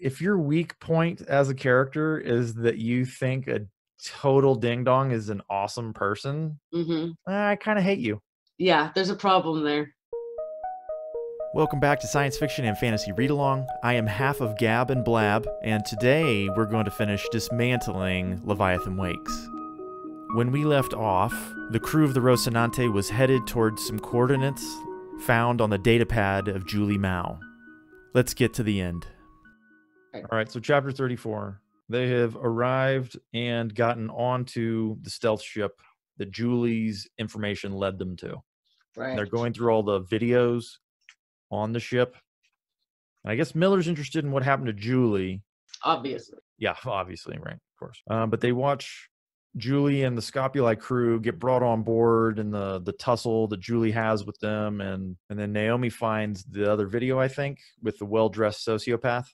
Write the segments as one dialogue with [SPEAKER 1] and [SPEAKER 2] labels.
[SPEAKER 1] if your weak point as a character is that you think a total ding dong is an awesome person, I kind of hate you.
[SPEAKER 2] Yeah, there's a problem there.
[SPEAKER 1] Welcome back to Science Fiction and Fantasy Read Along. I am half of Gab and Blab, and today we're going to finish dismantling Leviathan Wakes. When we left off, the crew of the Rocinante was headed towards some coordinates found on the datapad of Julie Mao. Let's get to the end. All right, so chapter 34. They have arrived and gotten onto the stealth ship that Julie's information led them to.
[SPEAKER 2] Right.
[SPEAKER 1] They're going through all the videos on the ship. And I guess Miller's interested in what happened to Julie.
[SPEAKER 2] Obviously.
[SPEAKER 1] Yeah, obviously, right, of course. But they watch Julie and the Scopuli crew get brought on board and the tussle that Julie has with them. And then Naomi finds the other video, I think, with the well-dressed sociopath.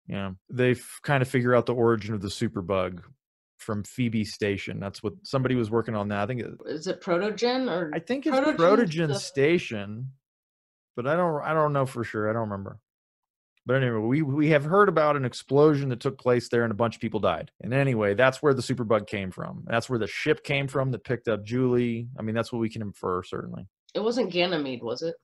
[SPEAKER 1] Yeah, they kind of figure out the origin of the superbug from Phoebe's station. That's what somebody was working on that. I think
[SPEAKER 2] is it Protogen or
[SPEAKER 1] I think it's Protogen station, but I don't know for sure. I don't remember. But anyway, we have heard about an explosion that took place there and a bunch of people died. And anyway, that's where the superbug came from. That's where the ship came from that picked up Julie. I mean, that's what we can infer, certainly.
[SPEAKER 2] It wasn't Ganymede, was it?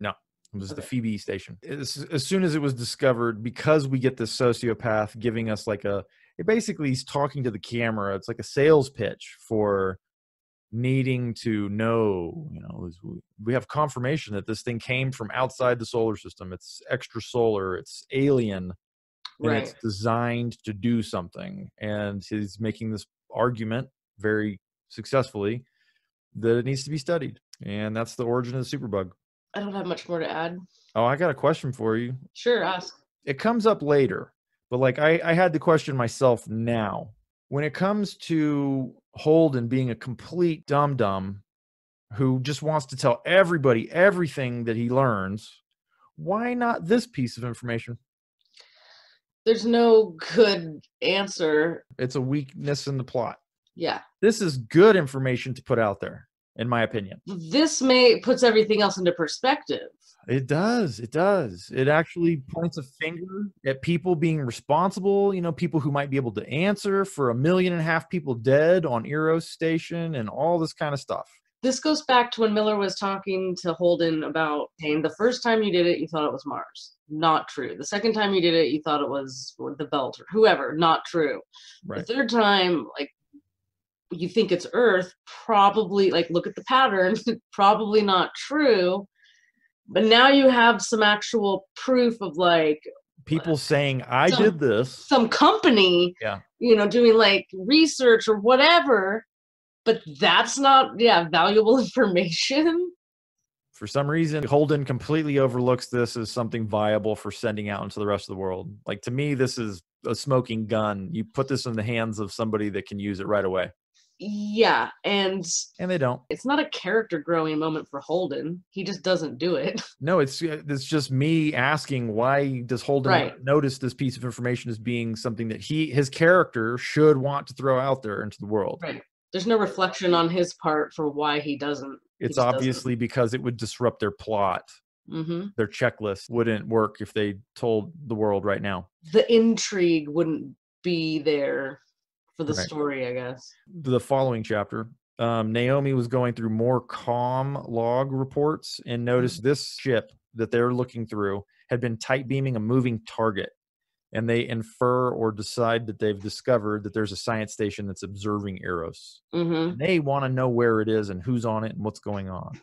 [SPEAKER 1] No. It was the Phoebe station. As soon as it was discovered, because we get this sociopath giving us like basically he's talking to the camera. It's like a sales pitch for needing to know, we have confirmation that this thing came from outside the solar system. It's extra solar, it's alien, and it's designed to do something. And he's making this argument very successfully that it needs to be studied. And that's the origin of the superbug.
[SPEAKER 2] I don't have much more to add.
[SPEAKER 1] Oh, I got a question for you.
[SPEAKER 2] Sure, ask.
[SPEAKER 1] It comes up later, but like I had the question myself now. When it comes to Holden being a complete dum-dum who just wants to tell everybody everything that he learns, why not this piece of information?
[SPEAKER 2] There's no good answer.
[SPEAKER 1] It's a weakness in the plot.
[SPEAKER 2] Yeah.
[SPEAKER 1] This is good information to put out there, in my opinion.
[SPEAKER 2] This puts everything else into perspective.
[SPEAKER 1] It does. It does. It actually points a finger at people being responsible, people who might be able to answer for 1.5 million people dead on Eros Station and all this kind of stuff.
[SPEAKER 2] This goes back to when Miller was talking to Holden about, hey, the first time you did it, you thought it was Mars. Not true. The second time you did it, you thought it was the belt or whoever. Not true. Right. The third time, you think it's Earth, probably, look at the pattern, probably not true. But now you have some actual proof of
[SPEAKER 1] people saying I did this.
[SPEAKER 2] Some company, doing research or whatever, but that's not valuable information.
[SPEAKER 1] For some reason, Holden completely overlooks this as something viable for sending out into the rest of the world. To me, this is a smoking gun. You put this in the hands of somebody that can use it right away.
[SPEAKER 2] Yeah, and
[SPEAKER 1] they don't.
[SPEAKER 2] It's not a character growing moment for Holden. He just doesn't do it.
[SPEAKER 1] No, it's just me asking, why does Holden notice this piece of information as being something that his character should want to throw out there into the world?
[SPEAKER 2] Right. There's no reflection on his part for why he doesn't.
[SPEAKER 1] It's obviously because it would disrupt their plot. Their checklist wouldn't work if they told the world right now.
[SPEAKER 2] The intrigue wouldn't be there for the story, I guess.
[SPEAKER 1] The following chapter, Naomi was going through more comm log reports and noticed this ship that they're looking through had been tight beaming a moving target. And they infer or decide that they've discovered that there's a science station that's observing Eros. And they want to know where it is and who's on it and what's going on.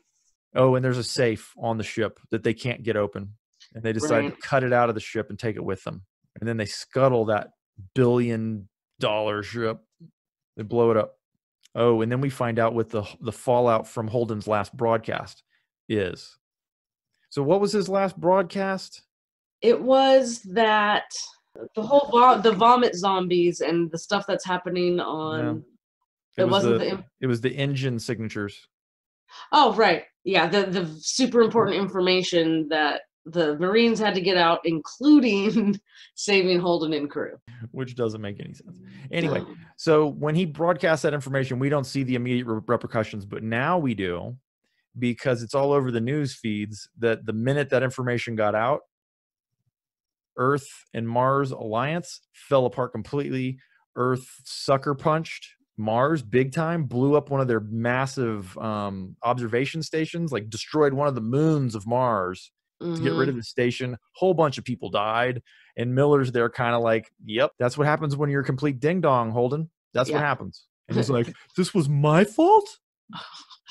[SPEAKER 1] Oh, and there's a safe on the ship that they can't get open. And they decide to cut it out of the ship and take it with them. And then they scuttle that $1 billion ship. They blow it up. Oh, and then we find out what the fallout from Holden's last broadcast is. So what was his last broadcast?
[SPEAKER 2] It was that the whole the vomit zombies and the stuff that's happening on.
[SPEAKER 1] It was the engine signatures.
[SPEAKER 2] Oh, right. Yeah, the super important information that the Marines had to get out, including saving Holden and crew.
[SPEAKER 1] Which doesn't make any sense. Anyway, so when he broadcasts that information, we don't see the immediate repercussions, but now we do, because it's all over the news feeds that the minute that information got out, Earth and Mars alliance fell apart completely. Earth sucker punched Mars big time, blew up one of their massive observation stations, like destroyed one of the moons of Mars to get rid of the station. Whole bunch of people died. And Miller's there kind of like, yep, that's what happens when you're a complete ding dong, Holden. That's what happens. And he's like, this was my fault?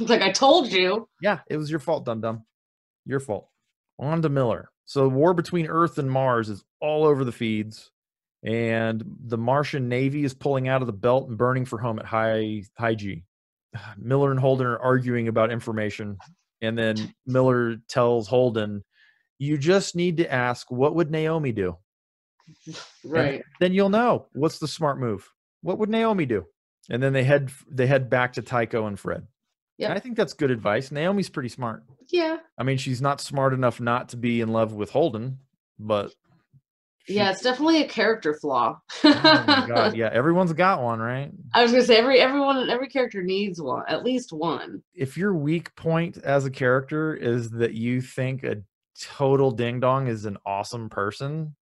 [SPEAKER 2] It's like, I told you.
[SPEAKER 1] Yeah, it was your fault, dum-dum. Your fault. On to Miller. So war between Earth and Mars is all over the feeds. And the Martian Navy is pulling out of the belt and burning for home at high G. Miller and Holden are arguing about information. And then Miller tells Holden, you just need to ask, what would Naomi do?
[SPEAKER 2] Right.
[SPEAKER 1] And then you'll know what's the smart move. What would Naomi do? And then they head back to Tycho and Fred. Yeah, I think that's good advice. Naomi's pretty smart.
[SPEAKER 2] Yeah.
[SPEAKER 1] I mean, she's not smart enough not to be in love with Holden, but
[SPEAKER 2] yeah, it's definitely a character flaw.
[SPEAKER 1] Oh my God. Yeah, everyone's got one, right?
[SPEAKER 2] I was gonna say every character needs one, at least one.
[SPEAKER 1] If your weak point as a character is that you think a total ding dong is an awesome person,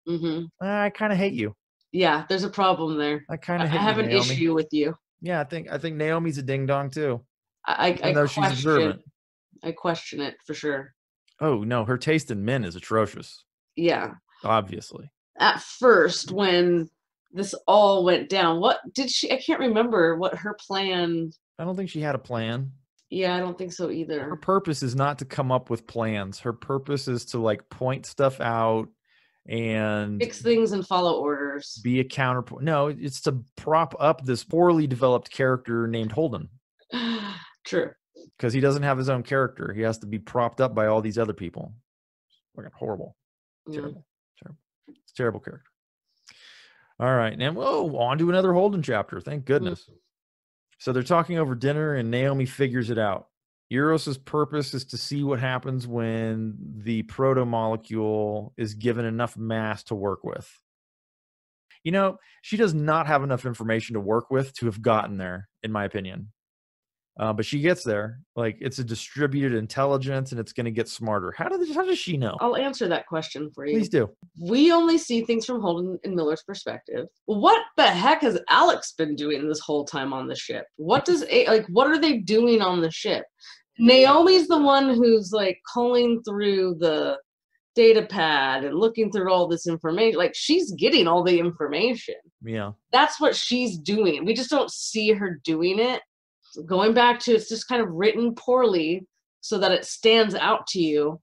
[SPEAKER 1] I kind of hate you.
[SPEAKER 2] Yeah, there's a problem there.
[SPEAKER 1] I kind of hate
[SPEAKER 2] I have an issue with you.
[SPEAKER 1] Yeah, I think Naomi's a ding dong too.
[SPEAKER 2] I
[SPEAKER 1] know she's observant.
[SPEAKER 2] I question it for sure.
[SPEAKER 1] Oh no, her taste in men is atrocious.
[SPEAKER 2] Yeah.
[SPEAKER 1] Obviously.
[SPEAKER 2] At first, when this all went down, what did she? I can't remember what her plan.
[SPEAKER 1] I don't think she had a plan.
[SPEAKER 2] Yeah, I don't think so either.
[SPEAKER 1] Her purpose is not to come up with plans. Her purpose is to like point stuff out and
[SPEAKER 2] fix things and follow orders.
[SPEAKER 1] Be a counterpoint. No, it's to prop up this poorly developed character named Holden.
[SPEAKER 2] True.
[SPEAKER 1] Because he doesn't have his own character. He has to be propped up by all these other people. Fucking horrible. Terrible. Terrible. It's a terrible character. All right. And whoa, on to another Holden chapter. Thank goodness. So they're talking over dinner and Naomi figures it out. Euros's purpose is to see what happens when the proto-molecule is given enough mass to work with. You know, she does not have enough information to work with to have gotten there, in my opinion. But she gets there. Like, it's a distributed intelligence and it's going to get smarter. How does she know?
[SPEAKER 2] I'll answer that question for you.
[SPEAKER 1] Please do.
[SPEAKER 2] We only see things from Holden and Miller's perspective. What the heck has Alex been doing this whole time on the ship? What are they doing on the ship? Naomi's the one who's like calling through the data pad and looking through all this information. Like, she's getting all the information.
[SPEAKER 1] Yeah.
[SPEAKER 2] That's what she's doing. We just don't see her doing it. Going back to, it's just kind of written poorly so that it stands out to you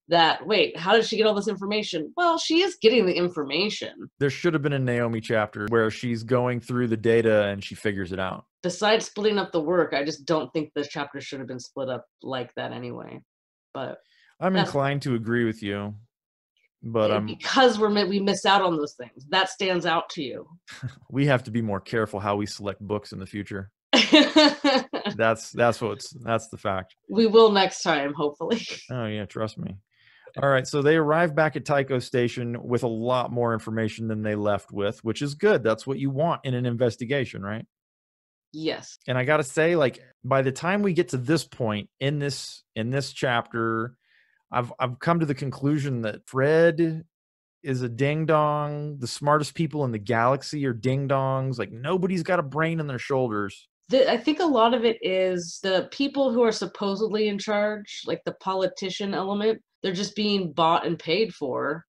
[SPEAKER 2] that, wait, how did she get all this information? Well, she is getting the information.
[SPEAKER 1] There should have been a Naomi chapter where she's going through the data and she figures it out.
[SPEAKER 2] Besides splitting up the work, I just don't think the chapter should have been split up like that anyway. But
[SPEAKER 1] I'm inclined to agree with you. But
[SPEAKER 2] because we miss out on those things. That stands out to you.
[SPEAKER 1] We have to be more careful how we select books in the future. That's the fact.
[SPEAKER 2] We will next time, hopefully.
[SPEAKER 1] Oh yeah, trust me. All right, so they arrive back at Tycho Station with a lot more information than they left with, which is good. That's what you want in an investigation, right?
[SPEAKER 2] Yes.
[SPEAKER 1] And I got to say, like, by the time we get to this point in this chapter, I've come to the conclusion that Fred is a ding dong. The smartest people in the galaxy are ding dongs. Like, nobody's got a brain in their shoulders.
[SPEAKER 2] I think a lot of it is the people who are supposedly in charge, like the politician element, they're just being bought and paid for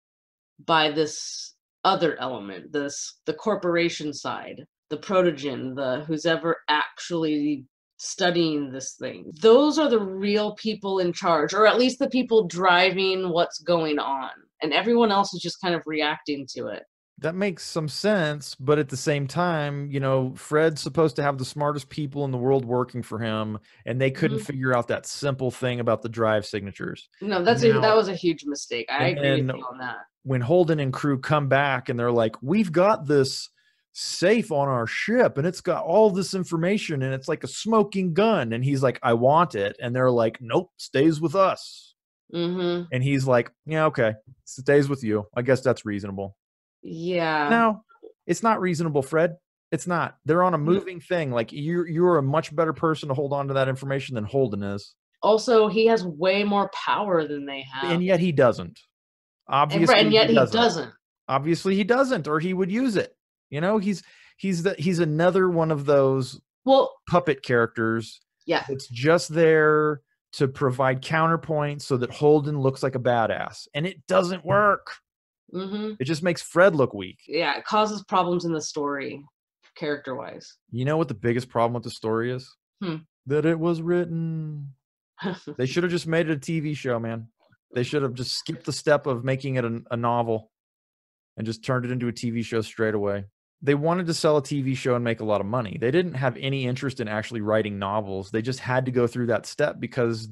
[SPEAKER 2] by this other element, the corporation side, the protogen, who's ever actually studying this thing. Those are the real people in charge, or at least the people driving what's going on. And everyone else is just kind of reacting to it.
[SPEAKER 1] That makes some sense, but at the same time, you know, Fred's supposed to have the smartest people in the world working for him, and they couldn't figure out that simple thing about the drive signatures.
[SPEAKER 2] No, that was a huge mistake. I agree with you on that.
[SPEAKER 1] When Holden and crew come back and they're like, we've got this safe on our ship and it's got all this information and it's like a smoking gun, and he's like, I want it, and they're like, nope, stays with us. And he's like, yeah, okay, stays with you. I guess that's reasonable.
[SPEAKER 2] Yeah.
[SPEAKER 1] No, it's not reasonable, Fred. It's not. They're on a moving thing. Like, you're a much better person to hold on to that information than Holden is.
[SPEAKER 2] Also, he has way more power than they have.
[SPEAKER 1] And yet he doesn't. Obviously,
[SPEAKER 2] and yet he doesn't.
[SPEAKER 1] Obviously he doesn't, or he would use it. You know, he's another one of those puppet characters.
[SPEAKER 2] Yeah.
[SPEAKER 1] It's just there to provide counterpoint so that Holden looks like a badass, and it doesn't work. It just makes Fred look weak.
[SPEAKER 2] Yeah, it causes problems in the story, character-wise.
[SPEAKER 1] You know what the biggest problem with the story is? That it was written. They should have just made it a TV show, man. They should have just skipped the step of making it a novel and just turned it into a TV show straight away. They wanted to sell a TV show and make a lot of money. They didn't have any interest in actually writing novels. They just had to go through that step because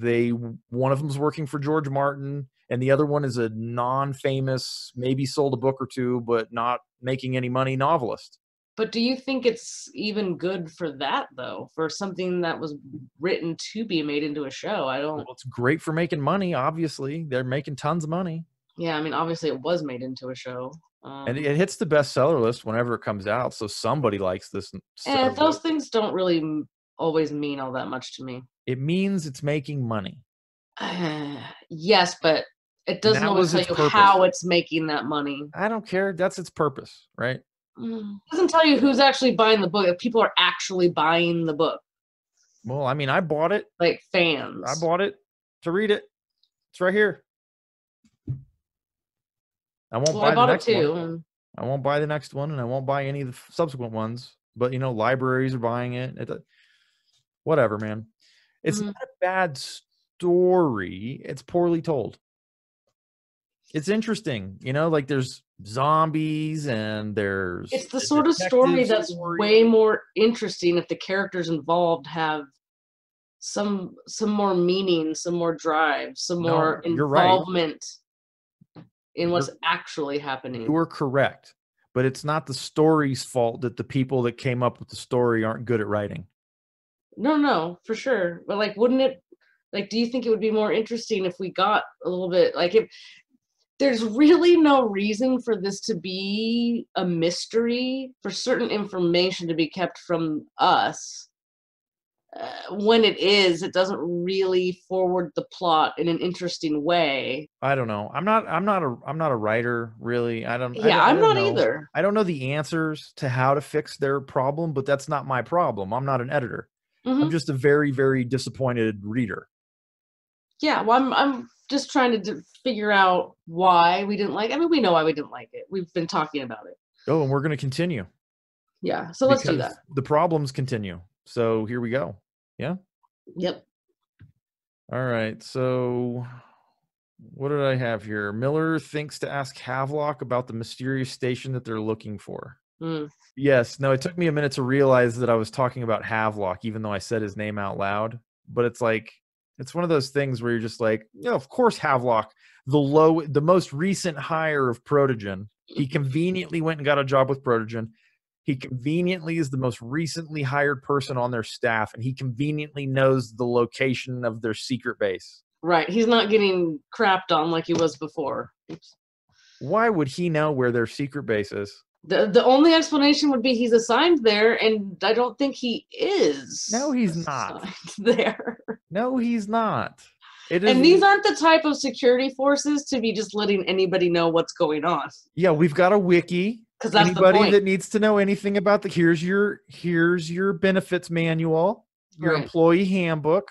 [SPEAKER 1] one of them's working for George Martin and the other one is a non-famous, maybe sold a book or two, but not making any money novelist.
[SPEAKER 2] But do you think it's even good for that, though? For something that was written to be made into a show?
[SPEAKER 1] Well, it's great for making money, obviously. They're making tons of money.
[SPEAKER 2] Yeah, I mean, obviously it was made into a show.
[SPEAKER 1] And it hits the bestseller list whenever it comes out, so somebody likes this.
[SPEAKER 2] And those things don't really always mean all that much to me.
[SPEAKER 1] It means it's making money.
[SPEAKER 2] Yes, but it doesn't always tell you how it's making that money.
[SPEAKER 1] I don't care. That's its purpose, right?
[SPEAKER 2] It doesn't tell you who's actually buying the book, if people are actually buying the book.
[SPEAKER 1] Well, I mean, I bought it.
[SPEAKER 2] Like fans.
[SPEAKER 1] I bought it to read it. It's right here. I won't buy the next one. I won't buy the next one, and I won't buy any of the subsequent ones. But, you know, libraries are buying it. Whatever, man. It's not a bad story. It's poorly told. It's interesting. You know, like there's zombies and there's...
[SPEAKER 2] It's the sort of story that's way more interesting if the characters involved have some more meaning, some more drive, some more involvement in what's actually happening.
[SPEAKER 1] You were correct. But it's not the story's fault that the people that came up with the story aren't good at writing.
[SPEAKER 2] No, for sure. But like, wouldn't it, like, do you think it would be more interesting if we got a little bit, like, if there's really no reason for this to be a mystery, for certain information to be kept from us, when it doesn't really forward the plot in an interesting way.
[SPEAKER 1] I don't know. I'm not a writer, really.
[SPEAKER 2] I'm not either.
[SPEAKER 1] I don't know the answers to how to fix their problem, but that's not my problem. I'm not an editor. I'm just a very, very disappointed reader.
[SPEAKER 2] Yeah, well, I'm just trying to figure out why we didn't like it. I mean, we know why we didn't like it. We've been talking about it.
[SPEAKER 1] Oh, and we're going to continue.
[SPEAKER 2] Yeah, so let's do that.
[SPEAKER 1] The problems continue. So here we go. Yeah?
[SPEAKER 2] Yep.
[SPEAKER 1] All right. So what did I have here? Miller thinks to ask Havelock about the mysterious station that they're looking for. Yes. No, it took me a minute to realize that I was talking about Havelock, even though I said his name out loud. But it's like, it's one of those things where you're just like, yeah, of course Havelock, the most recent hire of Protogen. He conveniently went and got a job with Protogen. He conveniently is the most recently hired person on their staff, and he conveniently knows the location of their secret base.
[SPEAKER 2] Right. He's not getting crapped on like he was before. Oops.
[SPEAKER 1] Why would he know where their secret base is?
[SPEAKER 2] The only explanation would be he's assigned there, and I don't think he is.
[SPEAKER 1] No, he's not.
[SPEAKER 2] There.
[SPEAKER 1] No, he's not.
[SPEAKER 2] And these aren't the type of security forces to be just letting anybody know what's going on.
[SPEAKER 1] Yeah, we've got a wiki.
[SPEAKER 2] Because that's
[SPEAKER 1] anybody
[SPEAKER 2] the point.
[SPEAKER 1] That needs to know anything about here's your benefits manual, your employee handbook.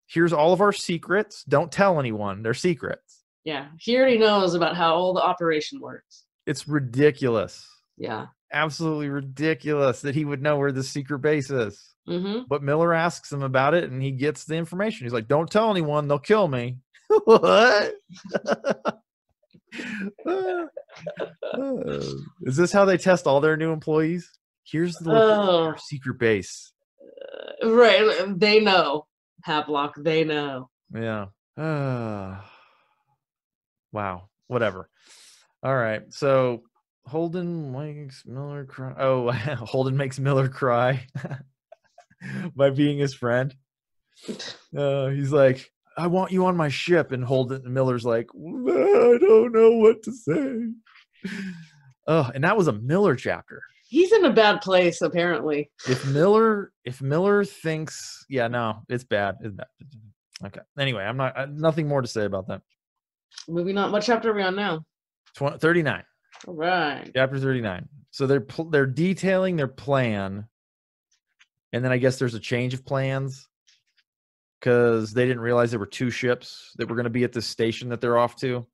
[SPEAKER 1] Here's all of our secrets. Don't tell anyone. They're secrets.
[SPEAKER 2] Yeah, he already knows about how all the operation works.
[SPEAKER 1] It's ridiculous.
[SPEAKER 2] Yeah.
[SPEAKER 1] Absolutely ridiculous that he would know where the secret base is. But Miller asks him about it, and he gets the information. He's like, don't tell anyone. They'll kill me. What? Is this how they test all their new employees? Here's the secret base.
[SPEAKER 2] Right. They know. Havelock, they know.
[SPEAKER 1] Yeah. Wow. Whatever. All right. So Holden makes Miller cry. Oh, Holden makes Miller cry by being his friend. He's like, I want you on my ship. And Miller's like, I don't know what to say. Oh, and that was a Miller chapter.
[SPEAKER 2] He's in a bad place, apparently.
[SPEAKER 1] If Miller thinks, yeah, no, it's bad. It's bad. Okay. Anyway, nothing more to say about that.
[SPEAKER 2] Moving on. What chapter are we on now?
[SPEAKER 1] 39.
[SPEAKER 2] All right.
[SPEAKER 1] Chapter 39. So they're detailing their plan, and then I guess there's a change of plans because they didn't realize there were 2 ships that were going to be at this station that they're off to.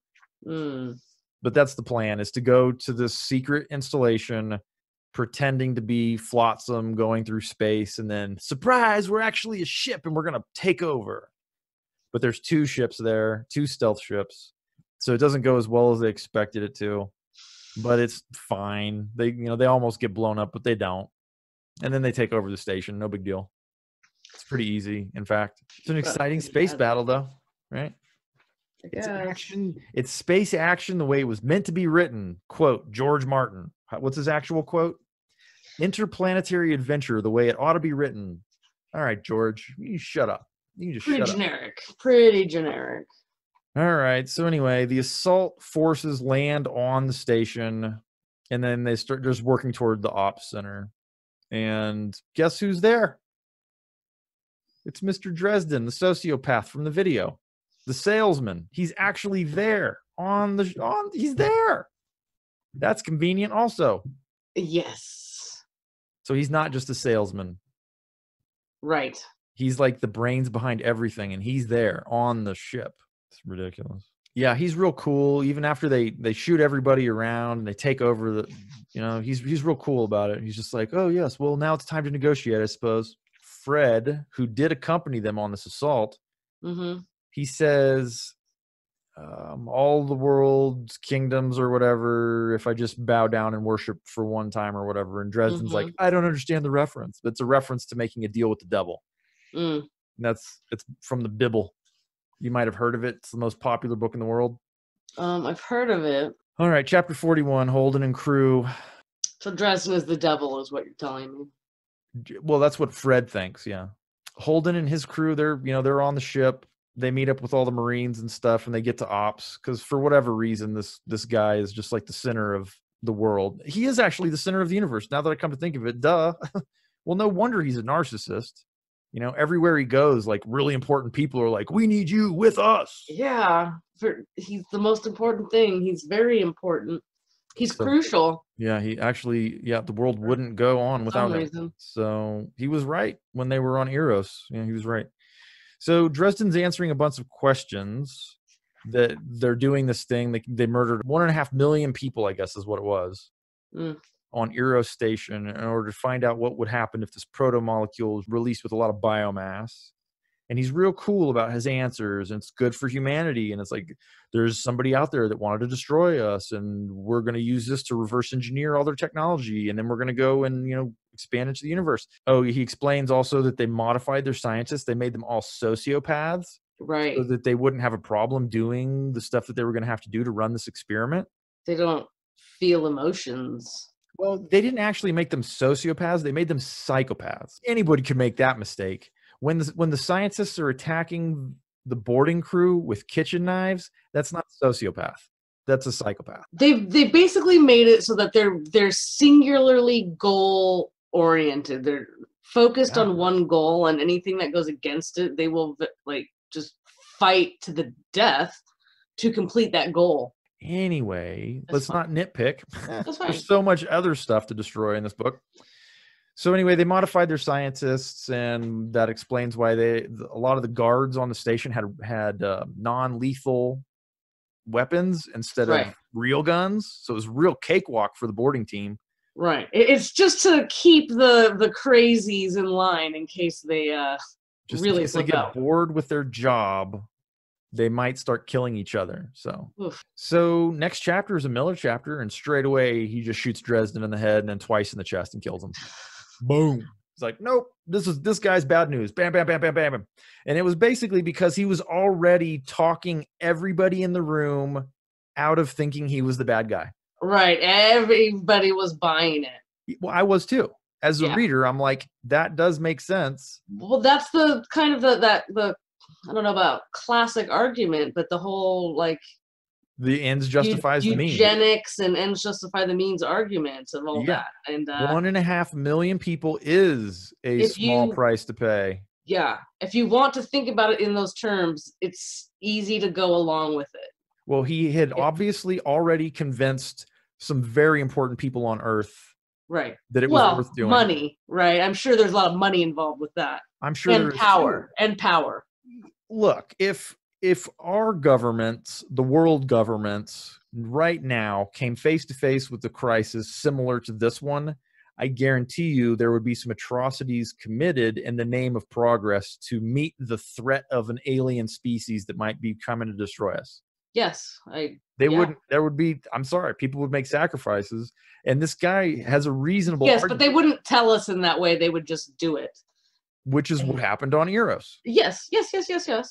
[SPEAKER 1] But that's the plan, is to go to this secret installation pretending to be Flotsam going through space, and then surprise, we're actually a ship and we're going to take over. But there's 2 ships there, 2 stealth ships. So it doesn't go as well as they expected it to, but it's fine. They almost get blown up, but they don't. And then they take over the station. No big deal. It's pretty easy, in fact. It's an exciting space battle, though, right? It's action. It's space action the way it was meant to be written. Quote, George Martin. What's his actual quote? Interplanetary adventure the way it ought to be written. All right, George, you shut up. You just
[SPEAKER 2] pretty
[SPEAKER 1] shut
[SPEAKER 2] generic. Up. Pretty generic.
[SPEAKER 1] All right. So anyway, the assault forces land on the station, and then they start just working toward the ops center. And guess who's there? It's Mr. Dresden, the sociopath from the video. The salesman. He's actually there he's there. That's convenient also.
[SPEAKER 2] Yes.
[SPEAKER 1] So he's not just a salesman.
[SPEAKER 2] Right.
[SPEAKER 1] He's like the brains behind everything, and he's there on the ship. It's ridiculous. Yeah, he's real cool. Even after they shoot everybody around and they take over he's real cool about it. He's just like, oh yes, well now it's time to negotiate, I suppose. Fred, who did accompany them on this assault, he says, all the world's kingdoms or whatever, if I just bow down and worship for one time or whatever. And Dresden's like, I don't understand the reference. But it's a reference to making a deal with the devil. And it's from the Bible. You might have heard of it. It's the most popular book in the world.
[SPEAKER 2] I've heard of it.
[SPEAKER 1] All right, chapter 41, Holden and crew.
[SPEAKER 2] So Dresden is the devil, is what you're telling me.
[SPEAKER 1] Well, that's what Fred thinks, yeah. Holden and his crew, they're on the ship. They meet up with all the Marines and stuff, and they get to ops because for whatever reason, this guy is just like the center of the world. He is actually the center of the universe. Now that I come to think of it, duh. Well, no wonder he's a narcissist. Everywhere he goes, like really important people are like, we need you with us.
[SPEAKER 2] Yeah, he's the most important thing. He's very important. He's crucial.
[SPEAKER 1] Yeah, he actually, the world wouldn't go on without him. So he was right when they were on Eros. Yeah, he was right. So Dresden's answering a bunch of questions that they're doing this thing. They murdered 1.5 million people, I guess is what it was, on Eros Station in order to find out what would happen if this proto-molecule was released with a lot of biomass. And he's real cool about his answers, and it's good for humanity. And it's like, there's somebody out there that wanted to destroy us, and we're going to use this to reverse engineer all their technology. And then we're going to go and, expand into the universe. Oh, he explains also that they modified their scientists. They made them all sociopaths.
[SPEAKER 2] Right.
[SPEAKER 1] So that they wouldn't have a problem doing the stuff that they were going to have to do to run this experiment.
[SPEAKER 2] They don't feel emotions.
[SPEAKER 1] Well, they didn't actually make them sociopaths. They made them psychopaths. Anybody could make that mistake. When the scientists are attacking the boarding crew with kitchen knives, that's not a sociopath. That's a psychopath.
[SPEAKER 2] They basically made it so that they're singularly goal oriented. They're focused on one goal, and anything that goes against it, they will just fight to the death to complete that goal.
[SPEAKER 1] Anyway, let's not nitpick.
[SPEAKER 2] That's fine.
[SPEAKER 1] There's so much other stuff to destroy in this book. So anyway, they modified their scientists, and that explains why a lot of the guards on the station had non-lethal weapons instead of real guns. So it was real cakewalk for the boarding team.
[SPEAKER 2] Right. It's just to keep the crazies in line in case they really
[SPEAKER 1] in case they get bored with their job. They might start killing each other. So next chapter is a Miller chapter, and straight away he just shoots Dresden in the head and then twice in the chest and kills him. Boom. It's like, nope, this guy's bad news. Bam, bam, bam, bam, bam, bam. And it was basically because he was already talking everybody in the room out of thinking he was the bad guy.
[SPEAKER 2] Right. Everybody was buying it.
[SPEAKER 1] Well, I was too. As a reader, I'm like, that does make sense.
[SPEAKER 2] Well, that's the kind of the I don't know about classic argument, but the whole
[SPEAKER 1] the ends justifies the means.
[SPEAKER 2] Eugenics and ends justify the means arguments and all that. And
[SPEAKER 1] 1.5 million people is a small price to pay.
[SPEAKER 2] Yeah. If you want to think about it in those terms, it's easy to go along with it.
[SPEAKER 1] Well, he had obviously already convinced some very important people on Earth.
[SPEAKER 2] Right.
[SPEAKER 1] That it was worth doing.
[SPEAKER 2] Money, right? I'm sure there's a lot of money involved with that.
[SPEAKER 1] I'm sure there is
[SPEAKER 2] power.
[SPEAKER 1] too.
[SPEAKER 2] And power.
[SPEAKER 1] Look, if our governments, the world governments, right now came face to face with a crisis similar to this one, I guarantee you there would be some atrocities committed in the name of progress to meet the threat of an alien species that might be coming to destroy us.
[SPEAKER 2] Yes,
[SPEAKER 1] wouldn't. There would be. I'm sorry, people would make sacrifices, and this guy has a reasonable.
[SPEAKER 2] Yes,
[SPEAKER 1] argument,
[SPEAKER 2] but they wouldn't tell us in that way. They would just do it.
[SPEAKER 1] Which is what happened on Eros.
[SPEAKER 2] Yes.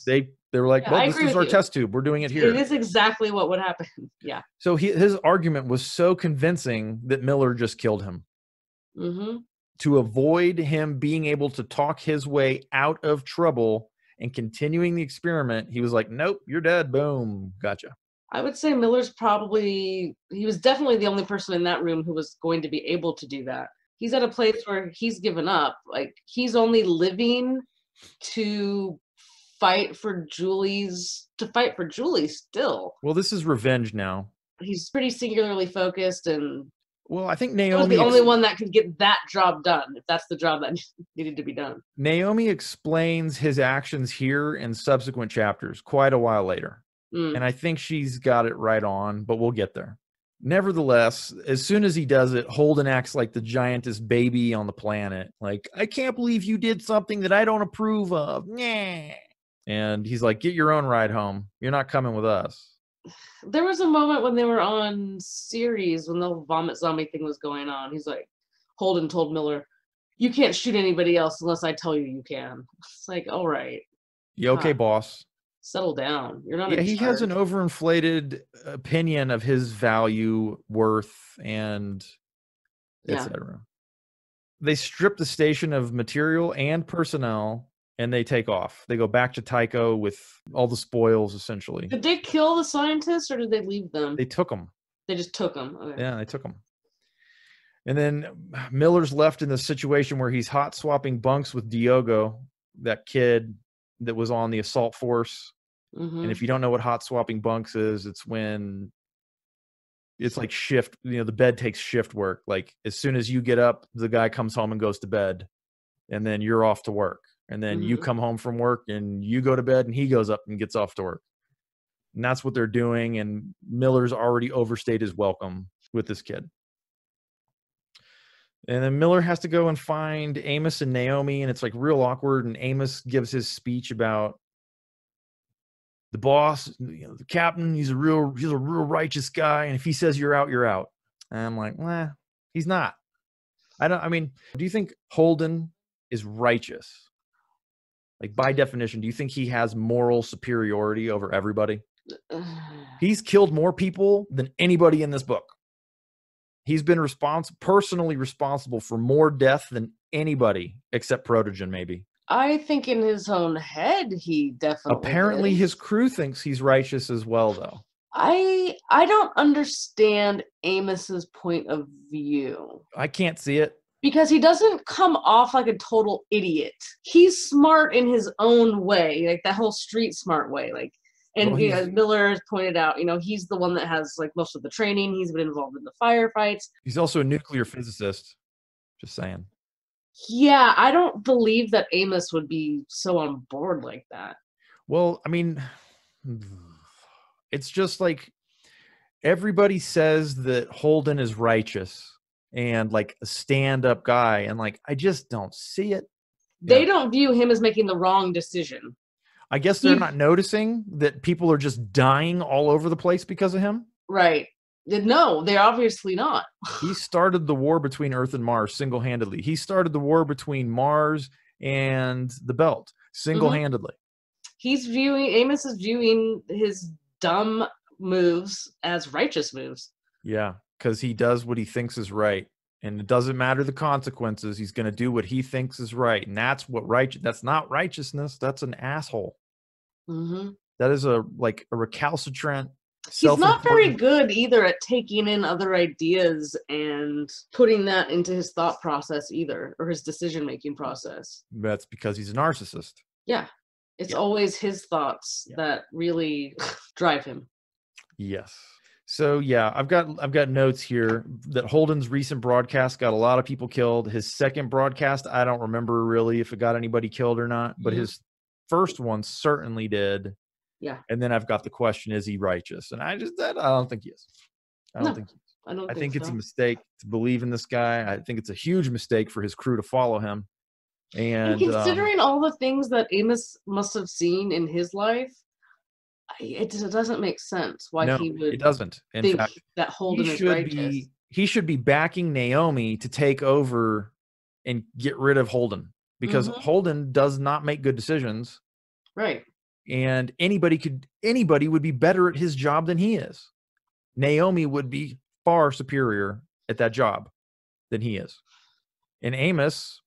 [SPEAKER 1] They were like, well, this is our test tube. We're doing it here.
[SPEAKER 2] It is exactly what would happen. Yeah.
[SPEAKER 1] So his argument was so convincing that Miller just killed him.
[SPEAKER 2] Mm-hmm.
[SPEAKER 1] To avoid him being able to talk his way out of trouble and continuing the experiment, he was like, nope, you're dead. Boom. Gotcha.
[SPEAKER 2] I would say Miller's he was definitely the only person in that room who was going to be able to do that. He's at a place where he's given up. Like, he's only living to fight for Julie still.
[SPEAKER 1] Well, this is revenge now.
[SPEAKER 2] He's pretty singularly focused, and
[SPEAKER 1] well, I think Naomi
[SPEAKER 2] was the only one that could get that job done, if that's the job that needed to be done.
[SPEAKER 1] Naomi explains his actions here in subsequent chapters quite a while later. And I think she's got it right on, but we'll get there. Nevertheless, as soon as he does it, Holden acts like the giantest baby on the planet. Like, I can't believe you did something that I don't approve of. Nah. And he's like, get your own ride home. You're not coming with us.
[SPEAKER 2] There was a moment when they were on Ceres when the vomit zombie thing was going on. He's like, Holden told Miller, you can't shoot anybody else unless I tell you you can. It's like, all right.
[SPEAKER 1] You okay, boss?
[SPEAKER 2] Settle down. You're not. Yeah,
[SPEAKER 1] he has an overinflated opinion of his value, worth, and etc. They strip the station of material and personnel, and they take off. They go back to Tycho with all the spoils, essentially.
[SPEAKER 2] Did they kill the scientists, or did they leave them?
[SPEAKER 1] They took them.
[SPEAKER 2] They just took them. Okay.
[SPEAKER 1] Yeah, they took them. And then Miller's left in the situation where he's hot swapping bunks with Diogo, that kid that was on the assault force. Mm-hmm. And if you don't know what hot swapping bunks is, it's when it's like shift, the bed takes shift work. Like, as soon as you get up, the guy comes home and goes to bed, and then you're off to work. And then you come home from work and you go to bed and he goes up and gets off to work. And that's what they're doing. And Miller's already overstayed his welcome with this kid. And then Miller has to go and find Amos and Naomi, and it's like real awkward. And Amos gives his speech about the boss, the captain. He's a real righteous guy, and if he says you're out, you're out. And I'm like, he's not. Do you think Holden is righteous? Like, by definition, do you think he has moral superiority over everybody? He's killed more people than anybody in this book. He's been personally responsible for more death than anybody except Protogen, maybe.
[SPEAKER 2] I think in his own head, he definitely
[SPEAKER 1] Apparently
[SPEAKER 2] is.
[SPEAKER 1] His crew thinks he's righteous as well, though.
[SPEAKER 2] I don't understand Amos's point of view.
[SPEAKER 1] I can't see it.
[SPEAKER 2] Because he doesn't come off like a total idiot. He's smart in his own way, like that whole street smart way. Like, and Miller has pointed out, he's the one that has like most of the training. He's been involved in the firefights.
[SPEAKER 1] He's also a nuclear physicist. Just saying.
[SPEAKER 2] Yeah, I don't believe that Amos would be so on board like that.
[SPEAKER 1] Well, it's just like everybody says that Holden is righteous and like a stand-up guy, and like, I just don't see it.
[SPEAKER 2] They don't view him as making the wrong decision.
[SPEAKER 1] I guess they're not noticing that people are just dying all over the place because of him.
[SPEAKER 2] Right. No, they're obviously not.
[SPEAKER 1] He started the war between Earth and Mars single-handedly. He started the war between Mars and the Belt single-handedly.
[SPEAKER 2] Amos is viewing his dumb moves as righteous moves.
[SPEAKER 1] Yeah, because he does what he thinks is right. And it doesn't matter the consequences. He's going to do what he thinks is right. And that's that's not righteousness. That's an asshole. Mm-hmm. That is a recalcitrant.
[SPEAKER 2] He's not very good either at taking in other ideas and putting that into his thought process either, or his decision-making process.
[SPEAKER 1] That's because he's a narcissist.
[SPEAKER 2] Yeah. It's always his thoughts that really drive him.
[SPEAKER 1] Yes. So yeah, I've got notes here that Holden's recent broadcast got a lot of people killed. His second broadcast, I don't remember really if it got anybody killed or not, but his first one certainly did.
[SPEAKER 2] Yeah.
[SPEAKER 1] And then I've got the question: is he righteous? And I don't think he is. I think it's a mistake to believe in this guy. I think it's a huge mistake for his crew to follow him. And
[SPEAKER 2] considering all the things that Amos must have seen in his life, it doesn't make sense why he would.
[SPEAKER 1] It doesn't. In
[SPEAKER 2] think
[SPEAKER 1] fact,
[SPEAKER 2] that Holden is righteous.
[SPEAKER 1] He should be backing Naomi to take over and get rid of Holden, because Holden does not make good decisions.
[SPEAKER 2] Right.
[SPEAKER 1] And anybody would be better at his job than he is. Naomi would be far superior at that job than he is. And Amos,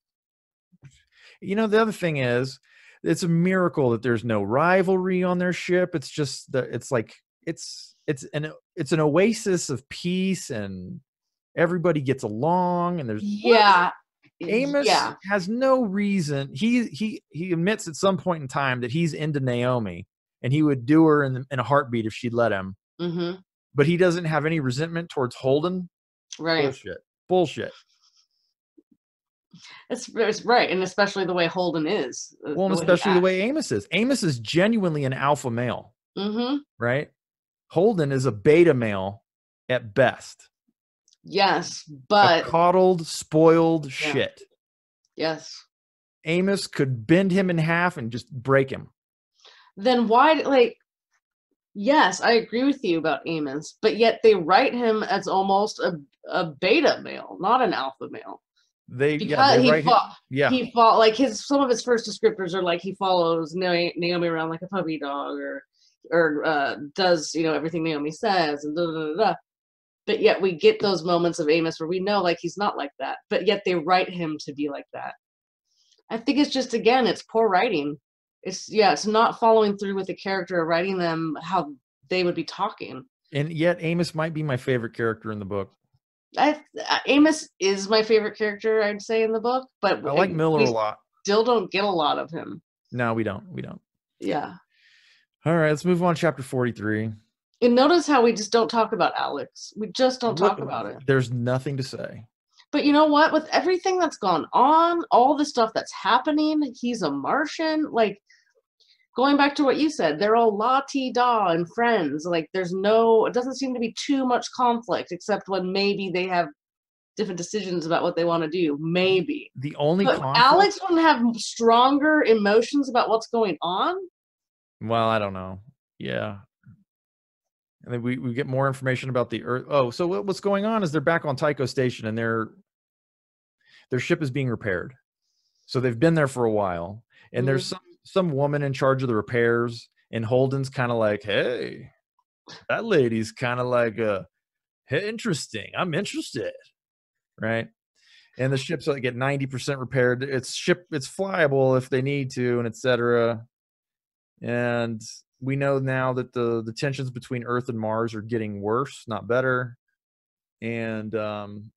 [SPEAKER 1] the other thing is, it's a miracle that there's no rivalry on their ship. It's just it's an oasis of peace, and everybody gets along, and there's Amos has no reason. He admits at some point in time that he's into Naomi, and he would do her in a heartbeat if she'd let him. But he doesn't have any resentment towards Holden.
[SPEAKER 2] Right.
[SPEAKER 1] Bullshit.
[SPEAKER 2] It's right, and especially the way Holden is.
[SPEAKER 1] Well, and especially the way Amos is. Amos is genuinely an alpha male. Right? Holden is a beta male at best.
[SPEAKER 2] Yes, but
[SPEAKER 1] a coddled, spoiled shit.
[SPEAKER 2] Yes.
[SPEAKER 1] Amos could bend him in half and just break him.
[SPEAKER 2] Then why, yes, I agree with you about Amos, but yet they write him as almost a beta male, not an alpha male. He fought like some of his first descriptors are like he follows Naomi around like a puppy dog, or does everything Naomi says, and da da da da. But yet we get those moments of Amos where we know he's not like that, but yet they write him to be like that. I think it's just, again, it's poor writing. It's not following through with the character, writing them how they would be talking.
[SPEAKER 1] And yet Amos might be my favorite character in the book.
[SPEAKER 2] Amos is my favorite character, I'd say, in the book, but
[SPEAKER 1] I like Miller a lot.
[SPEAKER 2] Still don't get a lot of him.
[SPEAKER 1] No, we don't.
[SPEAKER 2] Yeah.
[SPEAKER 1] All right, let's move on to chapter 43.
[SPEAKER 2] And notice how we just don't talk about Alex. We just don't talk about it.
[SPEAKER 1] There's nothing to say.
[SPEAKER 2] But you know what? With everything that's gone on, all the stuff that's happening, he's a Martian. Going back to what you said, they're all la-ti-da and friends. It doesn't seem to be too much conflict, except when maybe they have different decisions about what they want to do. Maybe.
[SPEAKER 1] The only conflict...
[SPEAKER 2] Alex wouldn't have stronger emotions about what's going on?
[SPEAKER 1] Well, I don't know. Yeah. And then we get more information about the Earth. Oh, so what's going on is they're back on Tycho Station, and their ship is being repaired. So they've been there for a while, and there's some woman in charge of the repairs, and Holden's kind of like, hey, that lady's kind of like, hey, interesting. I'm interested, right? And the ship's at 90% repaired. It's flyable if they need to, and etc. And we know now that the tensions between Earth and Mars are getting worse, not better. And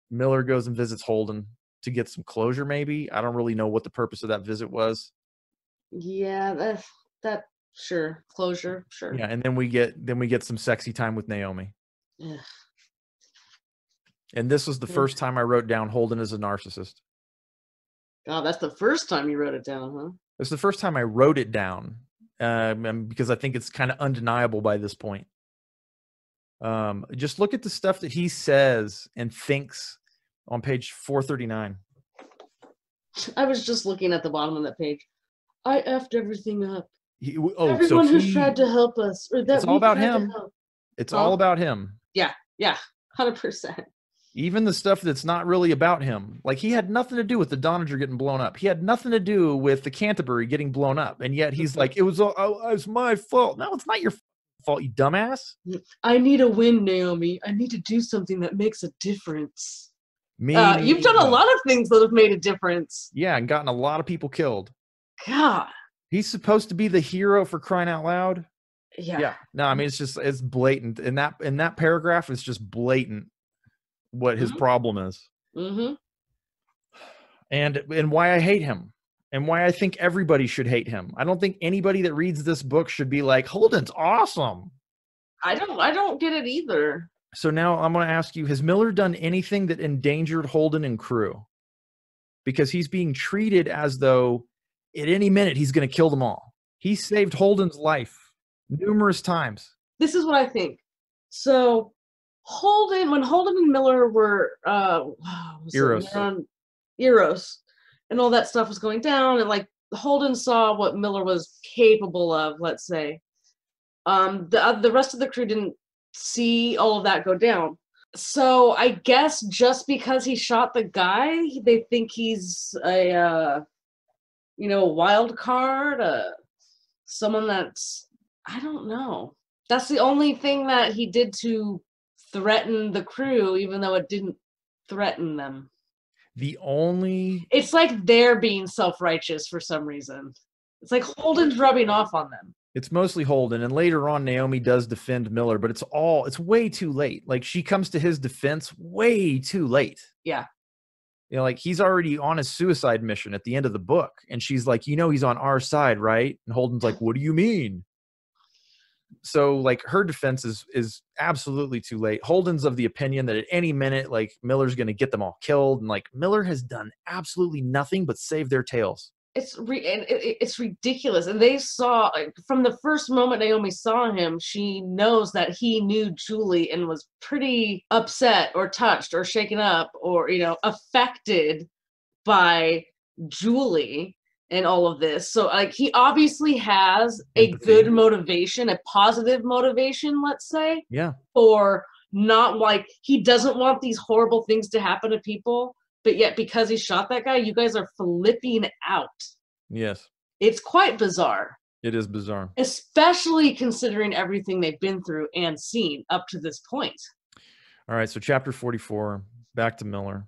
[SPEAKER 1] Miller goes and visits Holden to get some closure, maybe. I don't really know what the purpose of that visit was.
[SPEAKER 2] Yeah, that sure. Closure, sure.
[SPEAKER 1] Yeah, and then we get some sexy time with Naomi.
[SPEAKER 2] Ugh.
[SPEAKER 1] And this was the first time I wrote down Holden as a narcissist.
[SPEAKER 2] God, that's the first time you wrote it down, huh?
[SPEAKER 1] It's the first time I wrote it down. Because I think it's kind of undeniable by this point. Just look at the stuff that he says and thinks on page 439.
[SPEAKER 2] I was just looking at the bottom of that page. I effed everything up. Everyone who's tried to help us.
[SPEAKER 1] It's all about him. It's all about him.
[SPEAKER 2] Yeah, 100%.
[SPEAKER 1] Even the stuff that's not really about him. He had nothing to do with the Donager getting blown up. He had nothing to do with the Canterbury getting blown up. And yet he's like, it was my fault. No, it's not your fault, you dumbass.
[SPEAKER 2] I need a win, Naomi. I need to do something that makes a difference. You've done a lot of things that have made a difference.
[SPEAKER 1] Yeah, and gotten a lot of people killed.
[SPEAKER 2] God.
[SPEAKER 1] He's supposed to be the hero, for crying out loud.
[SPEAKER 2] Yeah.
[SPEAKER 1] No, I mean, it's blatant. In that paragraph, it's just blatant what his problem is. And why I hate him, and why I think everybody should hate him. I don't think anybody that reads this book should be like, Holden's awesome.
[SPEAKER 2] I don't get it either.
[SPEAKER 1] So now I'm going to ask you, has Miller done anything that endangered Holden and crew? Because he's being treated as though at any minute he's going to kill them all. He saved Holden's life numerous times.
[SPEAKER 2] This is what I think. So when Holden and Miller were Eros, and all that stuff was going down, and like Holden saw what Miller was capable of, let's say. The rest of the crew didn't see all of that go down. So I guess just because he shot the guy, they think he's a wild card, someone that's, I don't know. That's the only thing that he did to threaten the crew, even though it didn't threaten them. It's like they're being self-righteous for some reason. It's like Holden's rubbing off on them.
[SPEAKER 1] It's mostly Holden, and later on Naomi does defend Miller, but it's way too late. Like, she comes to his defense way too late.
[SPEAKER 2] Yeah.
[SPEAKER 1] Like, he's already on his suicide mission at the end of the book, and she's like, he's on our side, right? And Holden's like, what do you mean? So, like, her defense is absolutely too late. Holden's of the opinion that at any minute, like, Miller's going to get them all killed, and like, Miller has done absolutely nothing but save their tails.
[SPEAKER 2] It's ridiculous. And they saw, from the first moment Naomi saw him, she knows that he knew Julie and was pretty upset or touched or shaken up or, affected by Julie and all of this. So like, he obviously has a good motivation, a positive motivation, let's say.
[SPEAKER 1] Yeah.
[SPEAKER 2] Or not, like, he doesn't want these horrible things to happen to people. But yet, because he shot that guy, you guys are flipping out.
[SPEAKER 1] Yes.
[SPEAKER 2] It's quite bizarre.
[SPEAKER 1] It is bizarre.
[SPEAKER 2] Especially considering everything they've been through and seen up to this point.
[SPEAKER 1] All right, so chapter 44, back to Miller.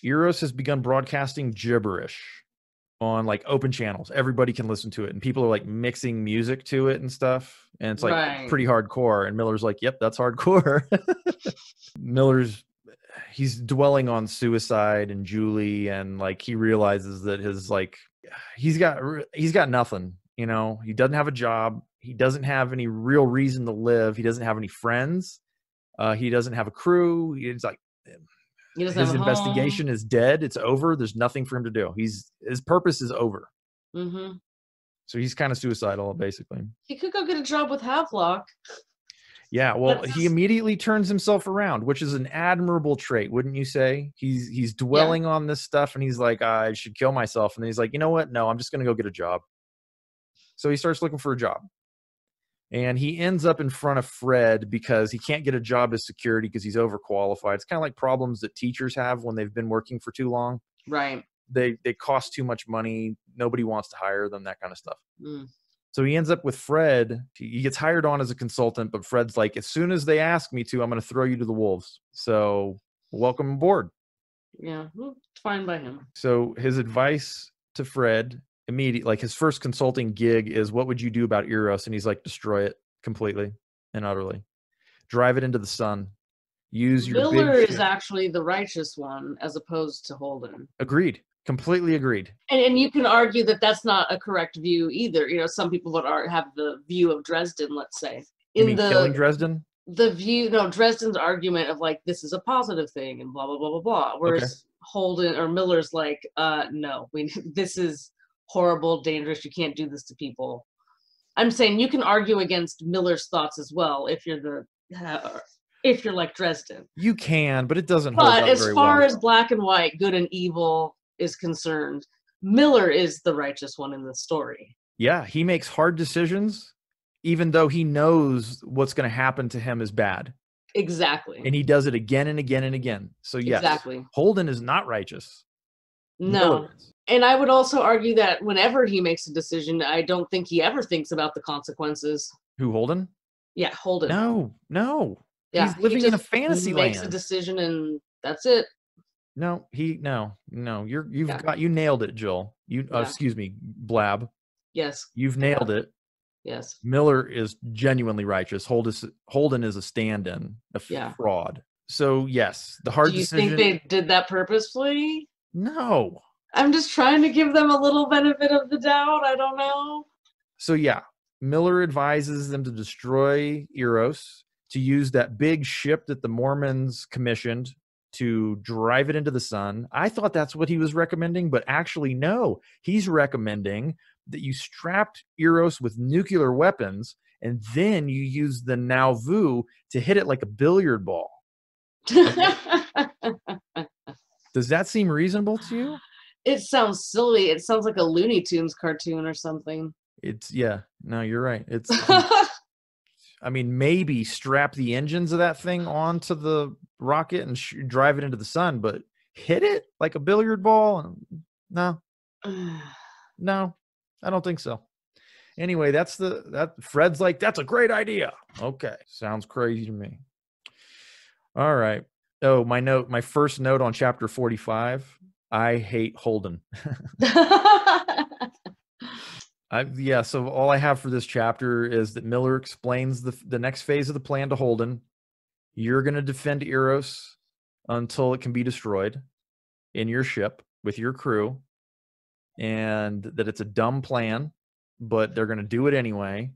[SPEAKER 1] Eros has begun broadcasting gibberish on, like, open channels. Everybody can listen to it, and people are, like, mixing music to it and stuff. And it's, like, pretty hardcore. And Miller's like, yep, that's hardcore. He's dwelling on suicide and Julie, and like, he realizes that his, like, he's got nothing, he doesn't have a job, he doesn't have any real reason to live, he doesn't have any friends, he doesn't have a crew, his investigation is dead, it's over, there's nothing for him to do, his purpose is over.
[SPEAKER 2] Mm-hmm.
[SPEAKER 1] So he's kind of suicidal, basically.
[SPEAKER 2] He could go get a job with Havelock.
[SPEAKER 1] Yeah, well, he immediately turns himself around, which is an admirable trait, wouldn't you say? He's dwelling on this stuff, and he's like, I should kill myself. And then he's like, you know what? No, I'm just going to go get a job. So he starts looking for a job. And he ends up in front of Fred because he can't get a job as security because he's overqualified. It's kind of like problems that teachers have when they've been working for too long.
[SPEAKER 2] Right.
[SPEAKER 1] They cost too much money. Nobody wants to hire them, that kind of stuff.
[SPEAKER 2] Mm.
[SPEAKER 1] So he ends up with Fred. He gets hired on as a consultant, but Fred's like, as soon as they ask me to, I'm going to throw you to the wolves. So welcome aboard.
[SPEAKER 2] Yeah, fine by him.
[SPEAKER 1] So his advice to Fred immediately, like, his first consulting gig is, what would you do about Eros? And he's like, destroy it completely and utterly. Drive it into the sun. Use your
[SPEAKER 2] Miller is actually the righteous one as opposed to Holden.
[SPEAKER 1] Agreed. Completely agreed.
[SPEAKER 2] And you can argue that that's not a correct view either. Some people would have the view of Dresden, let's say.
[SPEAKER 1] Killing Dresden?
[SPEAKER 2] Dresden's argument of, like, this is a positive thing and blah, blah, blah, blah, blah. Whereas Holden or Miller's like, no, this is horrible, dangerous. You can't do this to people. I'm saying you can argue against Miller's thoughts as well if you're like Dresden.
[SPEAKER 1] You can, but it doesn't hold up very well.
[SPEAKER 2] But as far as black and white, good and evil is concerned, Miller is the righteous one in the story.
[SPEAKER 1] Yeah, he makes hard decisions, even though he knows what's going to happen to him is bad.
[SPEAKER 2] Exactly.
[SPEAKER 1] And he does it again and again and again. So yes,
[SPEAKER 2] exactly.
[SPEAKER 1] Holden is not righteous.
[SPEAKER 2] No. And I would also argue that whenever he makes a decision, I don't think he ever thinks about the consequences.
[SPEAKER 1] Who, Holden?
[SPEAKER 2] Yeah, Holden.
[SPEAKER 1] No.
[SPEAKER 2] Yeah,
[SPEAKER 1] he's living in a fantasy land.
[SPEAKER 2] He makes a decision and that's it.
[SPEAKER 1] No, you nailed it, Jill. Excuse me, Blab.
[SPEAKER 2] Yes.
[SPEAKER 1] You've nailed it.
[SPEAKER 2] Yes.
[SPEAKER 1] Miller is genuinely righteous. Holden is a stand-in, fraud. So yes, the hard decision.
[SPEAKER 2] Do you think they did that purposefully?
[SPEAKER 1] No.
[SPEAKER 2] I'm just trying to give them a little benefit of the doubt. I don't know.
[SPEAKER 1] So yeah, Miller advises them to destroy Eros. to use that big ship that the Mormons commissioned to drive it into the sun. I thought that's what he was recommending, but actually, no. He's recommending that you strapped Eros with nuclear weapons, and then you use the Nauvoo to hit it like a billiard ball. Does that seem reasonable to you?
[SPEAKER 2] It sounds silly. It sounds like a Looney Tunes cartoon or something.
[SPEAKER 1] No, you're right. I mean, maybe strap the engines of that thing onto the rocket and drive it into the sun, but hit it like a billiard ball? No. No, I don't think so. Anyway, Fred's like, that's a great idea. Okay, sounds crazy to me. All right. Oh, my first note on chapter 45, I hate Holden. So all I have for this chapter is that Miller explains the next phase of the plan to Holden. You're going to defend Eros until it can be destroyed in your ship with your crew, and that it's a dumb plan, but they're going to do it anyway.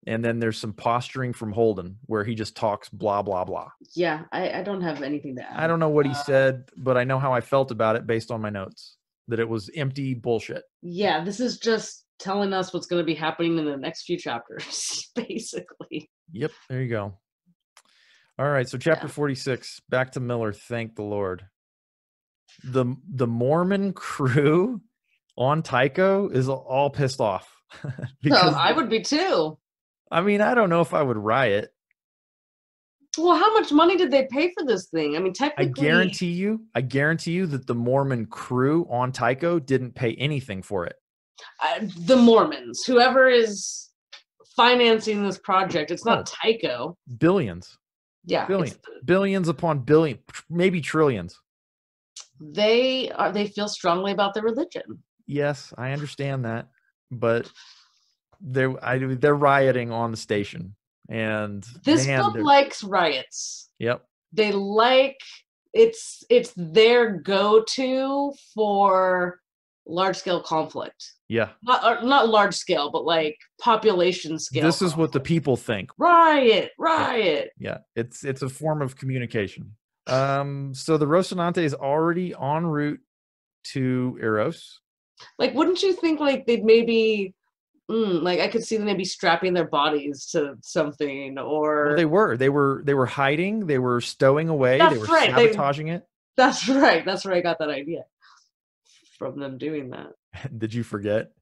[SPEAKER 1] And then there's some posturing from Holden where he just talks blah, blah, blah.
[SPEAKER 2] Yeah, I don't have anything to add.
[SPEAKER 1] I don't know what he said, but I know how I felt about it based on my notes, that it was empty bullshit.
[SPEAKER 2] Yeah, this is just telling us what's going to be happening in the next few chapters, basically.
[SPEAKER 1] Yep, there you go. All right, so chapter 46, back to Miller, thank the Lord. The Mormon crew on Tycho is all pissed off.
[SPEAKER 2] Because I would be too.
[SPEAKER 1] I mean, I don't know if I would riot.
[SPEAKER 2] Well, how much money did they pay for this thing? I mean, technically,
[SPEAKER 1] I guarantee you that the Mormon crew on Tycho didn't pay anything for it.
[SPEAKER 2] The Mormons, whoever is financing this project, it's not Tycho.
[SPEAKER 1] Billions.
[SPEAKER 2] Yeah,
[SPEAKER 1] billions upon billion, maybe trillions.
[SPEAKER 2] They feel strongly about their religion.
[SPEAKER 1] Yes, I understand that, but they're rioting on the station, and
[SPEAKER 2] this book likes riots.
[SPEAKER 1] Yep,
[SPEAKER 2] they like it's their go-to for large-scale conflict.
[SPEAKER 1] Yeah,
[SPEAKER 2] not large scale, but like population scale.
[SPEAKER 1] This is what the people think.
[SPEAKER 2] Riot.
[SPEAKER 1] Yeah, it's a form of communication. So the Rocinante is already en route to Eros.
[SPEAKER 2] Like, wouldn't you think like they'd maybe like I could see them maybe strapping their bodies to something, or
[SPEAKER 1] well, they were hiding, they were stowing away, they were sabotaging it.
[SPEAKER 2] That's right. That's where I got that idea from them doing that.
[SPEAKER 1] Did you forget?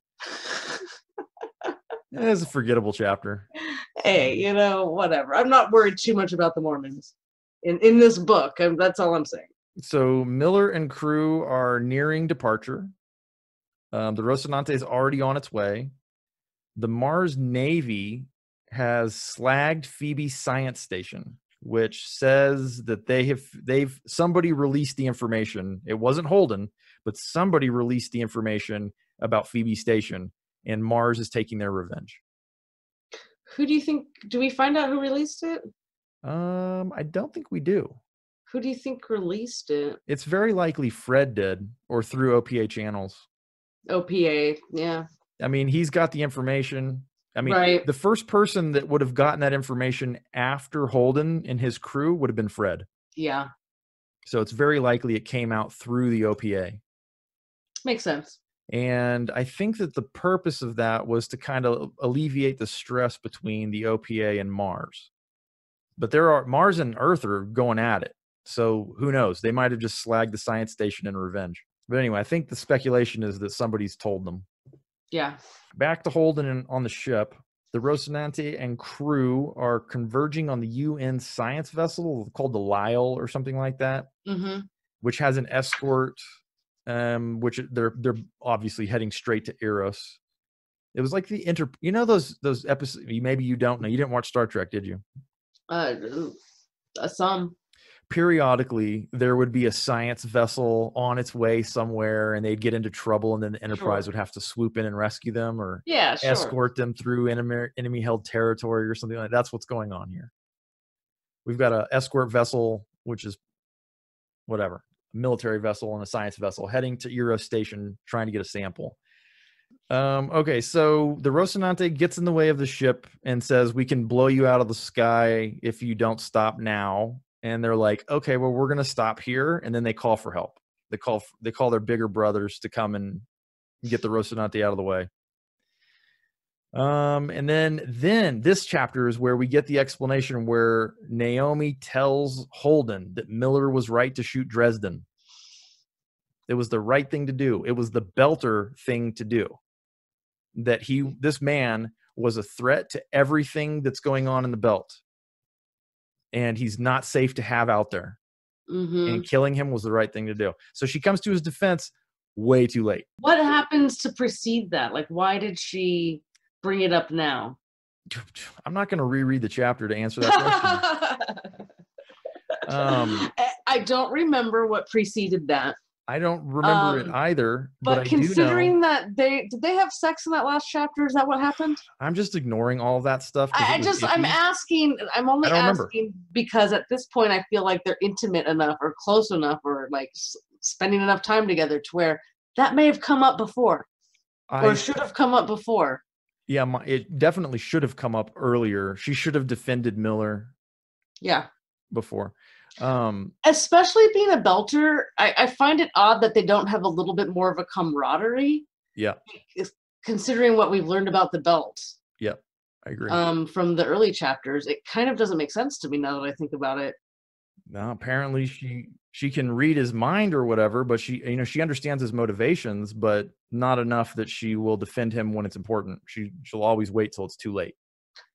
[SPEAKER 1] It's a forgettable chapter.
[SPEAKER 2] Hey, whatever. I'm not worried too much about the Mormons in this book. That's all I'm saying.
[SPEAKER 1] So Miller and crew are nearing departure. The Rocinante is already on its way. The Mars Navy has slagged Phoebe's science station, which says that somebody released the information. It wasn't Holden, but somebody released the information about Phoebe's station, and Mars is taking their revenge.
[SPEAKER 2] Who do you think? Do we find out who released it?
[SPEAKER 1] I don't think we do.
[SPEAKER 2] Who do you think released it?
[SPEAKER 1] It's very likely Fred did, or through OPA channels.
[SPEAKER 2] OPA, yeah.
[SPEAKER 1] I mean, he's got the information. I mean,
[SPEAKER 2] right.
[SPEAKER 1] The first person that would have gotten that information after Holden and his crew would have been Fred.
[SPEAKER 2] Yeah.
[SPEAKER 1] So it's very likely it came out through the OPA.
[SPEAKER 2] Makes sense.
[SPEAKER 1] And I think that the purpose of that was to kind of alleviate the stress between the OPA and Mars. But Mars and Earth are going at it. So who knows? They might have just slagged the science station in revenge. But anyway, I think the speculation is that somebody's told them.
[SPEAKER 2] Yeah.
[SPEAKER 1] Back to Holden on the ship. The Rocinante and crew are converging on the UN science vessel called the Lyle or something like that, which has an escort, which they're obviously heading straight to Eros. It was like those episodes. Maybe you don't know. You didn't watch Star Trek, did you?
[SPEAKER 2] Some.
[SPEAKER 1] Periodically, there would be a science vessel on its way somewhere, and they'd get into trouble, and then the Enterprise would have to swoop in and rescue them, or escort them through enemy-held territory or something like that. That's what's going on here. We've got an escort vessel, which is a military vessel, and a science vessel heading to Eros Station, trying to get a sample. Okay, so the Rocinante gets in the way of the ship and says, "We can blow you out of the sky if you don't stop now." And they're like, "Okay, well, we're gonna stop here." And then they call for help. They call their bigger brothers to come and get the Rocinante out of the way. And then this chapter is where we get the explanation where Naomi tells Holden that Miller was right to shoot Dresden. It was the right thing to do. It was the Belter thing to do. That this man was a threat to everything that's going on in the belt. And he's not safe to have out there. And killing him was the right thing to do. So she comes to his defense way too late.
[SPEAKER 2] What happens to precede that? Like, why did she bring it up now?
[SPEAKER 1] I'm not going to reread the chapter to answer that question.
[SPEAKER 2] I don't remember what preceded that.
[SPEAKER 1] I don't remember it either.
[SPEAKER 2] But
[SPEAKER 1] I
[SPEAKER 2] considering
[SPEAKER 1] do know,
[SPEAKER 2] that did they have sex in that last chapter? Is that what happened?
[SPEAKER 1] I'm just ignoring all of that stuff.
[SPEAKER 2] I'm only asking because at this point I feel like they're intimate enough or close enough or like spending enough time together to where that may have come up before or should have come up before.
[SPEAKER 1] Yeah, it definitely should have come up earlier. She should have defended Miller.
[SPEAKER 2] Yeah.
[SPEAKER 1] Before.
[SPEAKER 2] Especially being a Belter, I find it odd that they don't have a little bit more of a camaraderie.
[SPEAKER 1] Yeah.
[SPEAKER 2] Considering what we've learned about the belt.
[SPEAKER 1] Yeah, I agree.
[SPEAKER 2] From the early chapters, it kind of doesn't make sense to me now that I think about it.
[SPEAKER 1] No, apparently she can read his mind or whatever, but she understands his motivations, but not enough that she will defend him when it's important. She'll always wait till it's too late.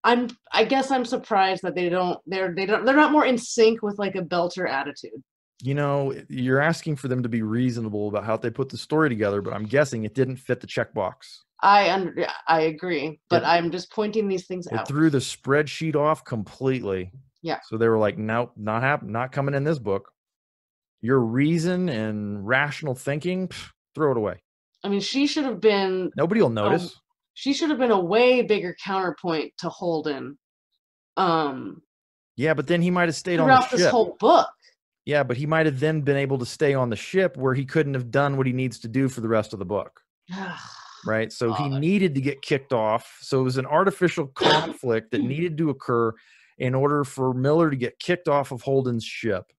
[SPEAKER 2] I guess I'm surprised that they're not more in sync with like a Belter attitude.
[SPEAKER 1] You're asking for them to be reasonable about how they put the story together, but I'm guessing it didn't fit the checkbox.
[SPEAKER 2] I agree, but I'm just pointing these things out.
[SPEAKER 1] It threw the spreadsheet off completely.
[SPEAKER 2] Yeah.
[SPEAKER 1] So they were like, nope, not coming in this book. Your reason and rational thinking, throw it away.
[SPEAKER 2] I mean, she should have been.
[SPEAKER 1] Nobody will notice.
[SPEAKER 2] She should have been a way bigger counterpoint to Holden.
[SPEAKER 1] Yeah, but then he might have stayed on the ship.
[SPEAKER 2] Throughout this whole book.
[SPEAKER 1] Yeah, but he might have then been able to stay on the ship where he couldn't have done what he needs to do for the rest of the book. Right? So he needed to get kicked off. So it was an artificial conflict that needed to occur in order for Miller to get kicked off of Holden's ship.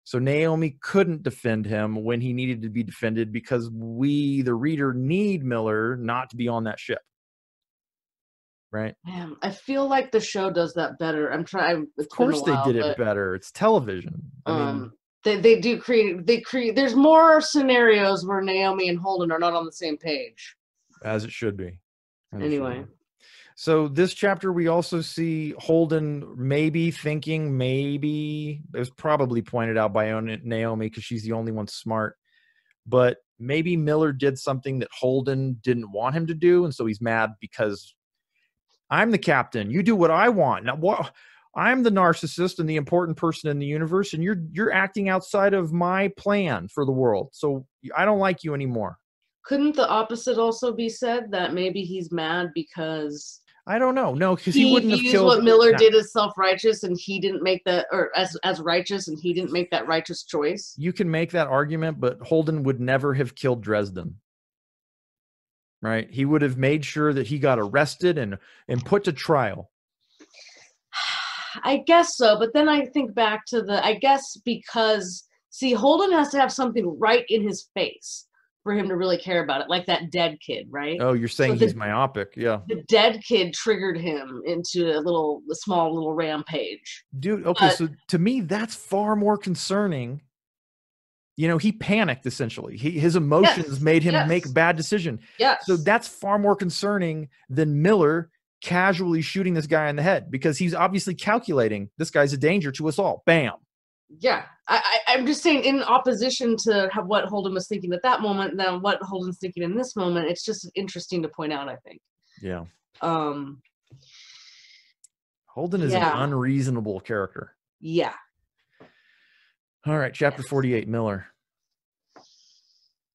[SPEAKER 1] So Naomi couldn't defend him when he needed to be defended because we, the reader, need Miller not to be on that ship. Right?
[SPEAKER 2] Man, I feel like the show does that better. I'm trying.
[SPEAKER 1] Of course they did it better. It's television. I mean,
[SPEAKER 2] they do create. There's more scenarios where Naomi and Holden are not on the same page.
[SPEAKER 1] As it should be.
[SPEAKER 2] Anyway.
[SPEAKER 1] So this chapter, we also see Holden maybe it was probably pointed out by Naomi because she's the only one smart, but maybe Miller did something that Holden didn't want him to do, and so he's mad because I'm the captain. You do what I want. Now, I'm the narcissist and the important person in the universe, and you're acting outside of my plan for the world. So I don't like you anymore.
[SPEAKER 2] Couldn't the opposite also be said, that maybe he's mad because
[SPEAKER 1] I don't know. No, because he wouldn't have killed
[SPEAKER 2] what Miller did as self-righteous, and he didn't make that, or as righteous, and he didn't make that righteous choice.
[SPEAKER 1] You can make that argument, but Holden would never have killed Dresden. Right? He would have made sure that he got arrested and put to trial.
[SPEAKER 2] I guess so, but then I think back to because Holden has to have something right in his face for him to really care about it, like that dead kid, right?
[SPEAKER 1] Oh, you're saying he's myopic. Yeah.
[SPEAKER 2] The dead kid triggered him into a small little rampage.
[SPEAKER 1] Dude, okay, so to me, that's far more concerning. He panicked, essentially. His emotions made him make a bad decision.
[SPEAKER 2] Yes.
[SPEAKER 1] So that's far more concerning than Miller casually shooting this guy in the head, because he's obviously calculating this guy's a danger to us all. Bam.
[SPEAKER 2] Yeah, I'm just saying, in opposition to what Holden was thinking at that moment, than what Holden's thinking in this moment, it's just interesting to point out, I think.
[SPEAKER 1] Yeah. Holden is an unreasonable character.
[SPEAKER 2] Yeah.
[SPEAKER 1] All right, chapter 48, Miller.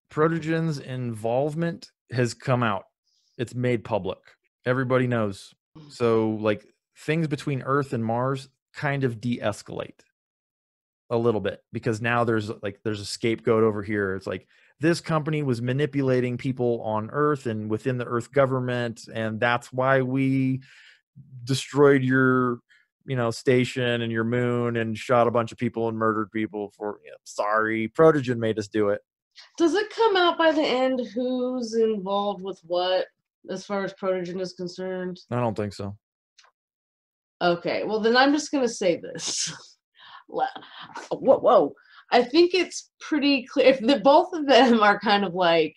[SPEAKER 1] Protogen's involvement has come out. It's made public. Everybody knows. So, like, things between Earth and Mars kind of de-escalate. a little bit, because now there's a scapegoat over here. It's like, this company was manipulating people on Earth and within the Earth government, and that's why we destroyed your station and your moon and shot a bunch of people and murdered people for, sorry, Protogen made us do it.
[SPEAKER 2] Does it come out by the end who's involved with what as far as Protogen is concerned?
[SPEAKER 1] I don't think so.
[SPEAKER 2] Okay, well then I'm just gonna say this. Whoa. I think it's pretty clear if both of them are kind of like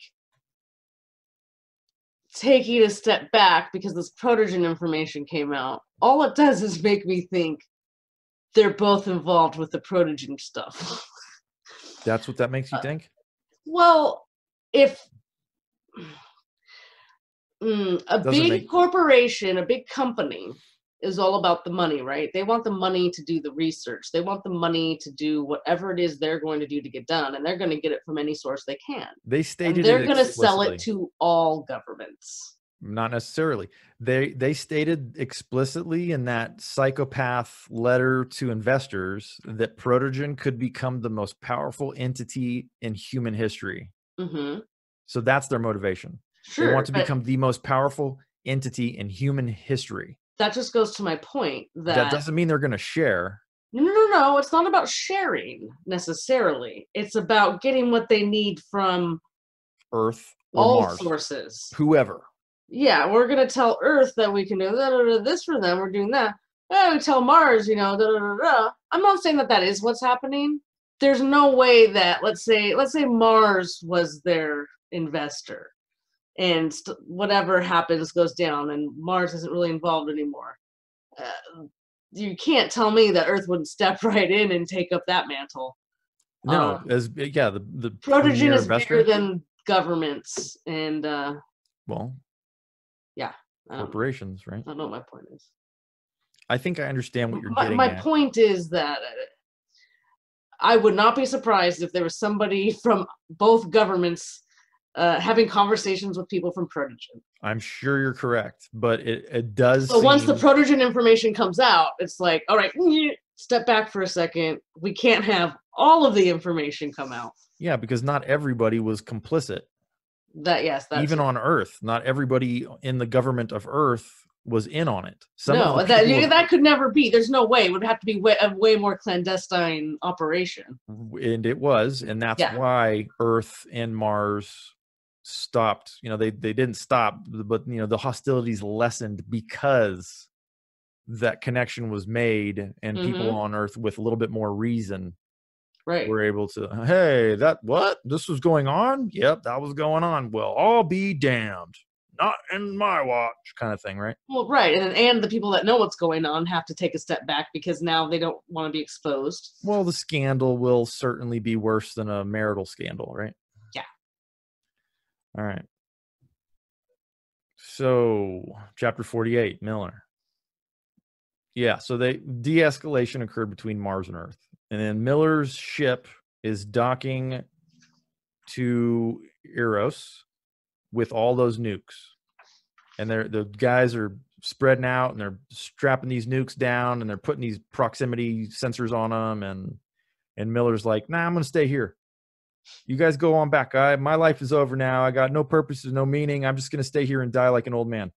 [SPEAKER 2] taking a step back because this Protogen information came out. All it does is make me think they're both involved with the Protogen stuff.
[SPEAKER 1] That's what that makes you think?
[SPEAKER 2] Well, if a big corporation, a big company is all about the money, right? They want the money to do the research. They want the money to do whatever it is they're going to do to get done, and they're going to get it from any source they can.
[SPEAKER 1] They stated
[SPEAKER 2] and they're going to sell it to all governments.
[SPEAKER 1] Not necessarily. They stated explicitly in that psychopath letter to investors that Protogen could become the most powerful entity in human history.
[SPEAKER 2] Mm-hmm.
[SPEAKER 1] So that's their motivation.
[SPEAKER 2] Sure,
[SPEAKER 1] they want to become the most powerful entity in human history.
[SPEAKER 2] That just goes to my point that
[SPEAKER 1] doesn't mean they're going to share.
[SPEAKER 2] No. It's not about sharing necessarily. It's about getting what they need from
[SPEAKER 1] Earth or
[SPEAKER 2] all
[SPEAKER 1] Mars.
[SPEAKER 2] Sources.
[SPEAKER 1] Whoever.
[SPEAKER 2] Yeah, we're going to tell Earth that we can do this for them. We're doing that. We tell Mars, I'm not saying that is what's happening. There's no way that, let's say Mars was their investor. And whatever happens goes down, and Mars isn't really involved anymore. You can't tell me that Earth wouldn't step right in and take up that mantle.
[SPEAKER 1] No, the
[SPEAKER 2] Protogen is bigger than governments and
[SPEAKER 1] corporations, right?
[SPEAKER 2] I don't know what my point is.
[SPEAKER 1] I think I understand what you're getting
[SPEAKER 2] my
[SPEAKER 1] at.
[SPEAKER 2] My point is that I would not be surprised if there was somebody from both governments having conversations with people from Protogen.
[SPEAKER 1] I'm sure you're correct, but it does.
[SPEAKER 2] So once the Protogen information comes out, it's like, all right, step back for a second. We can't have all of the information come out.
[SPEAKER 1] Yeah, because not everybody was complicit. Even on Earth, not everybody in the government of Earth was in on it.
[SPEAKER 2] That could never be. There's no way. It would have to be a way more clandestine operation.
[SPEAKER 1] And it was, and that's why Earth and Mars stopped. They didn't stop, but the hostilities lessened because that connection was made, and people on Earth with a little bit more reason were able to, hey, this was going on. Yep, that was going on. Well, I'll be damned. Not in my watch, kind of thing, right?
[SPEAKER 2] Well, right, and the people that know what's going on have to take a step back because now they don't want to be exposed.
[SPEAKER 1] Well, the scandal will certainly be worse than a marital scandal, right?
[SPEAKER 2] Yeah.
[SPEAKER 1] All right. So, chapter 48, Miller. Yeah, so de-escalation occurred between Mars and Earth. And then Miller's ship is docking to Eros with all those nukes. And the guys are spreading out, and they're strapping these nukes down, and they're putting these proximity sensors on them. And Miller's like, nah, I'm going to stay here. You guys go on back. My life is over now. I got no purpose, no meaning. I'm just going to stay here and die like an old man. And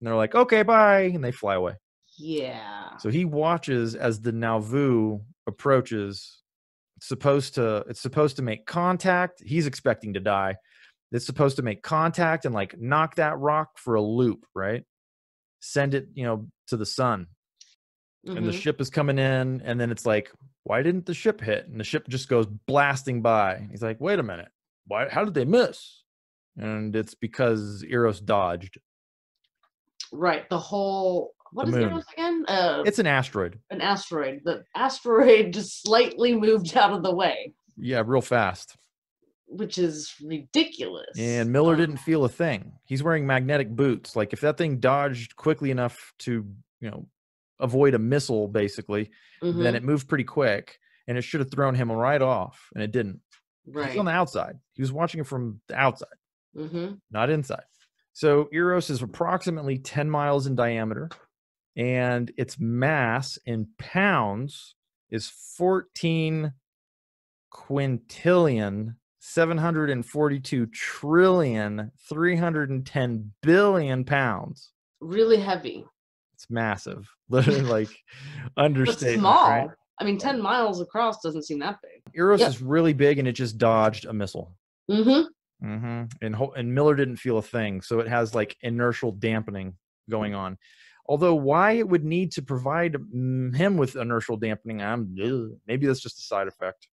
[SPEAKER 1] they're like, okay, bye. And they fly away.
[SPEAKER 2] Yeah.
[SPEAKER 1] So he watches as the Nauvoo approaches. It's supposed to make contact. He's expecting to die. It's supposed to make contact and like knock that rock for a loop, right? Send it, to the sun. And the ship is coming in, and then it's like, why didn't the ship hit? And the ship just goes blasting by. He's like, wait a minute. How did they miss? And it's because Eros dodged.
[SPEAKER 2] Right. The whole, what is Eros again?
[SPEAKER 1] It's an asteroid.
[SPEAKER 2] An asteroid. The asteroid just slightly moved out of the way.
[SPEAKER 1] Yeah, real fast.
[SPEAKER 2] Which is ridiculous.
[SPEAKER 1] And Miller didn't feel a thing. He's wearing magnetic boots. Like if that thing dodged quickly enough to, avoid a missile, basically, then it moved pretty quick, and it should have thrown him right off, and it didn't.
[SPEAKER 2] Right.
[SPEAKER 1] He's on the outside. He was watching it from the outside, not inside. So Eros is approximately 10 miles in diameter, and its mass in pounds is 14 quintillion 742 trillion 310 billion pounds.
[SPEAKER 2] Really heavy.
[SPEAKER 1] It's massive. Literally, like, understatement,
[SPEAKER 2] small.
[SPEAKER 1] right?
[SPEAKER 2] I mean, 10 miles across doesn't seem that big.
[SPEAKER 1] Eros is really big, and it just dodged a missile.
[SPEAKER 2] Mm-hmm.
[SPEAKER 1] And Miller didn't feel a thing, so it has like inertial dampening going on. Although why it would need to provide him with inertial dampening, maybe that's just a side effect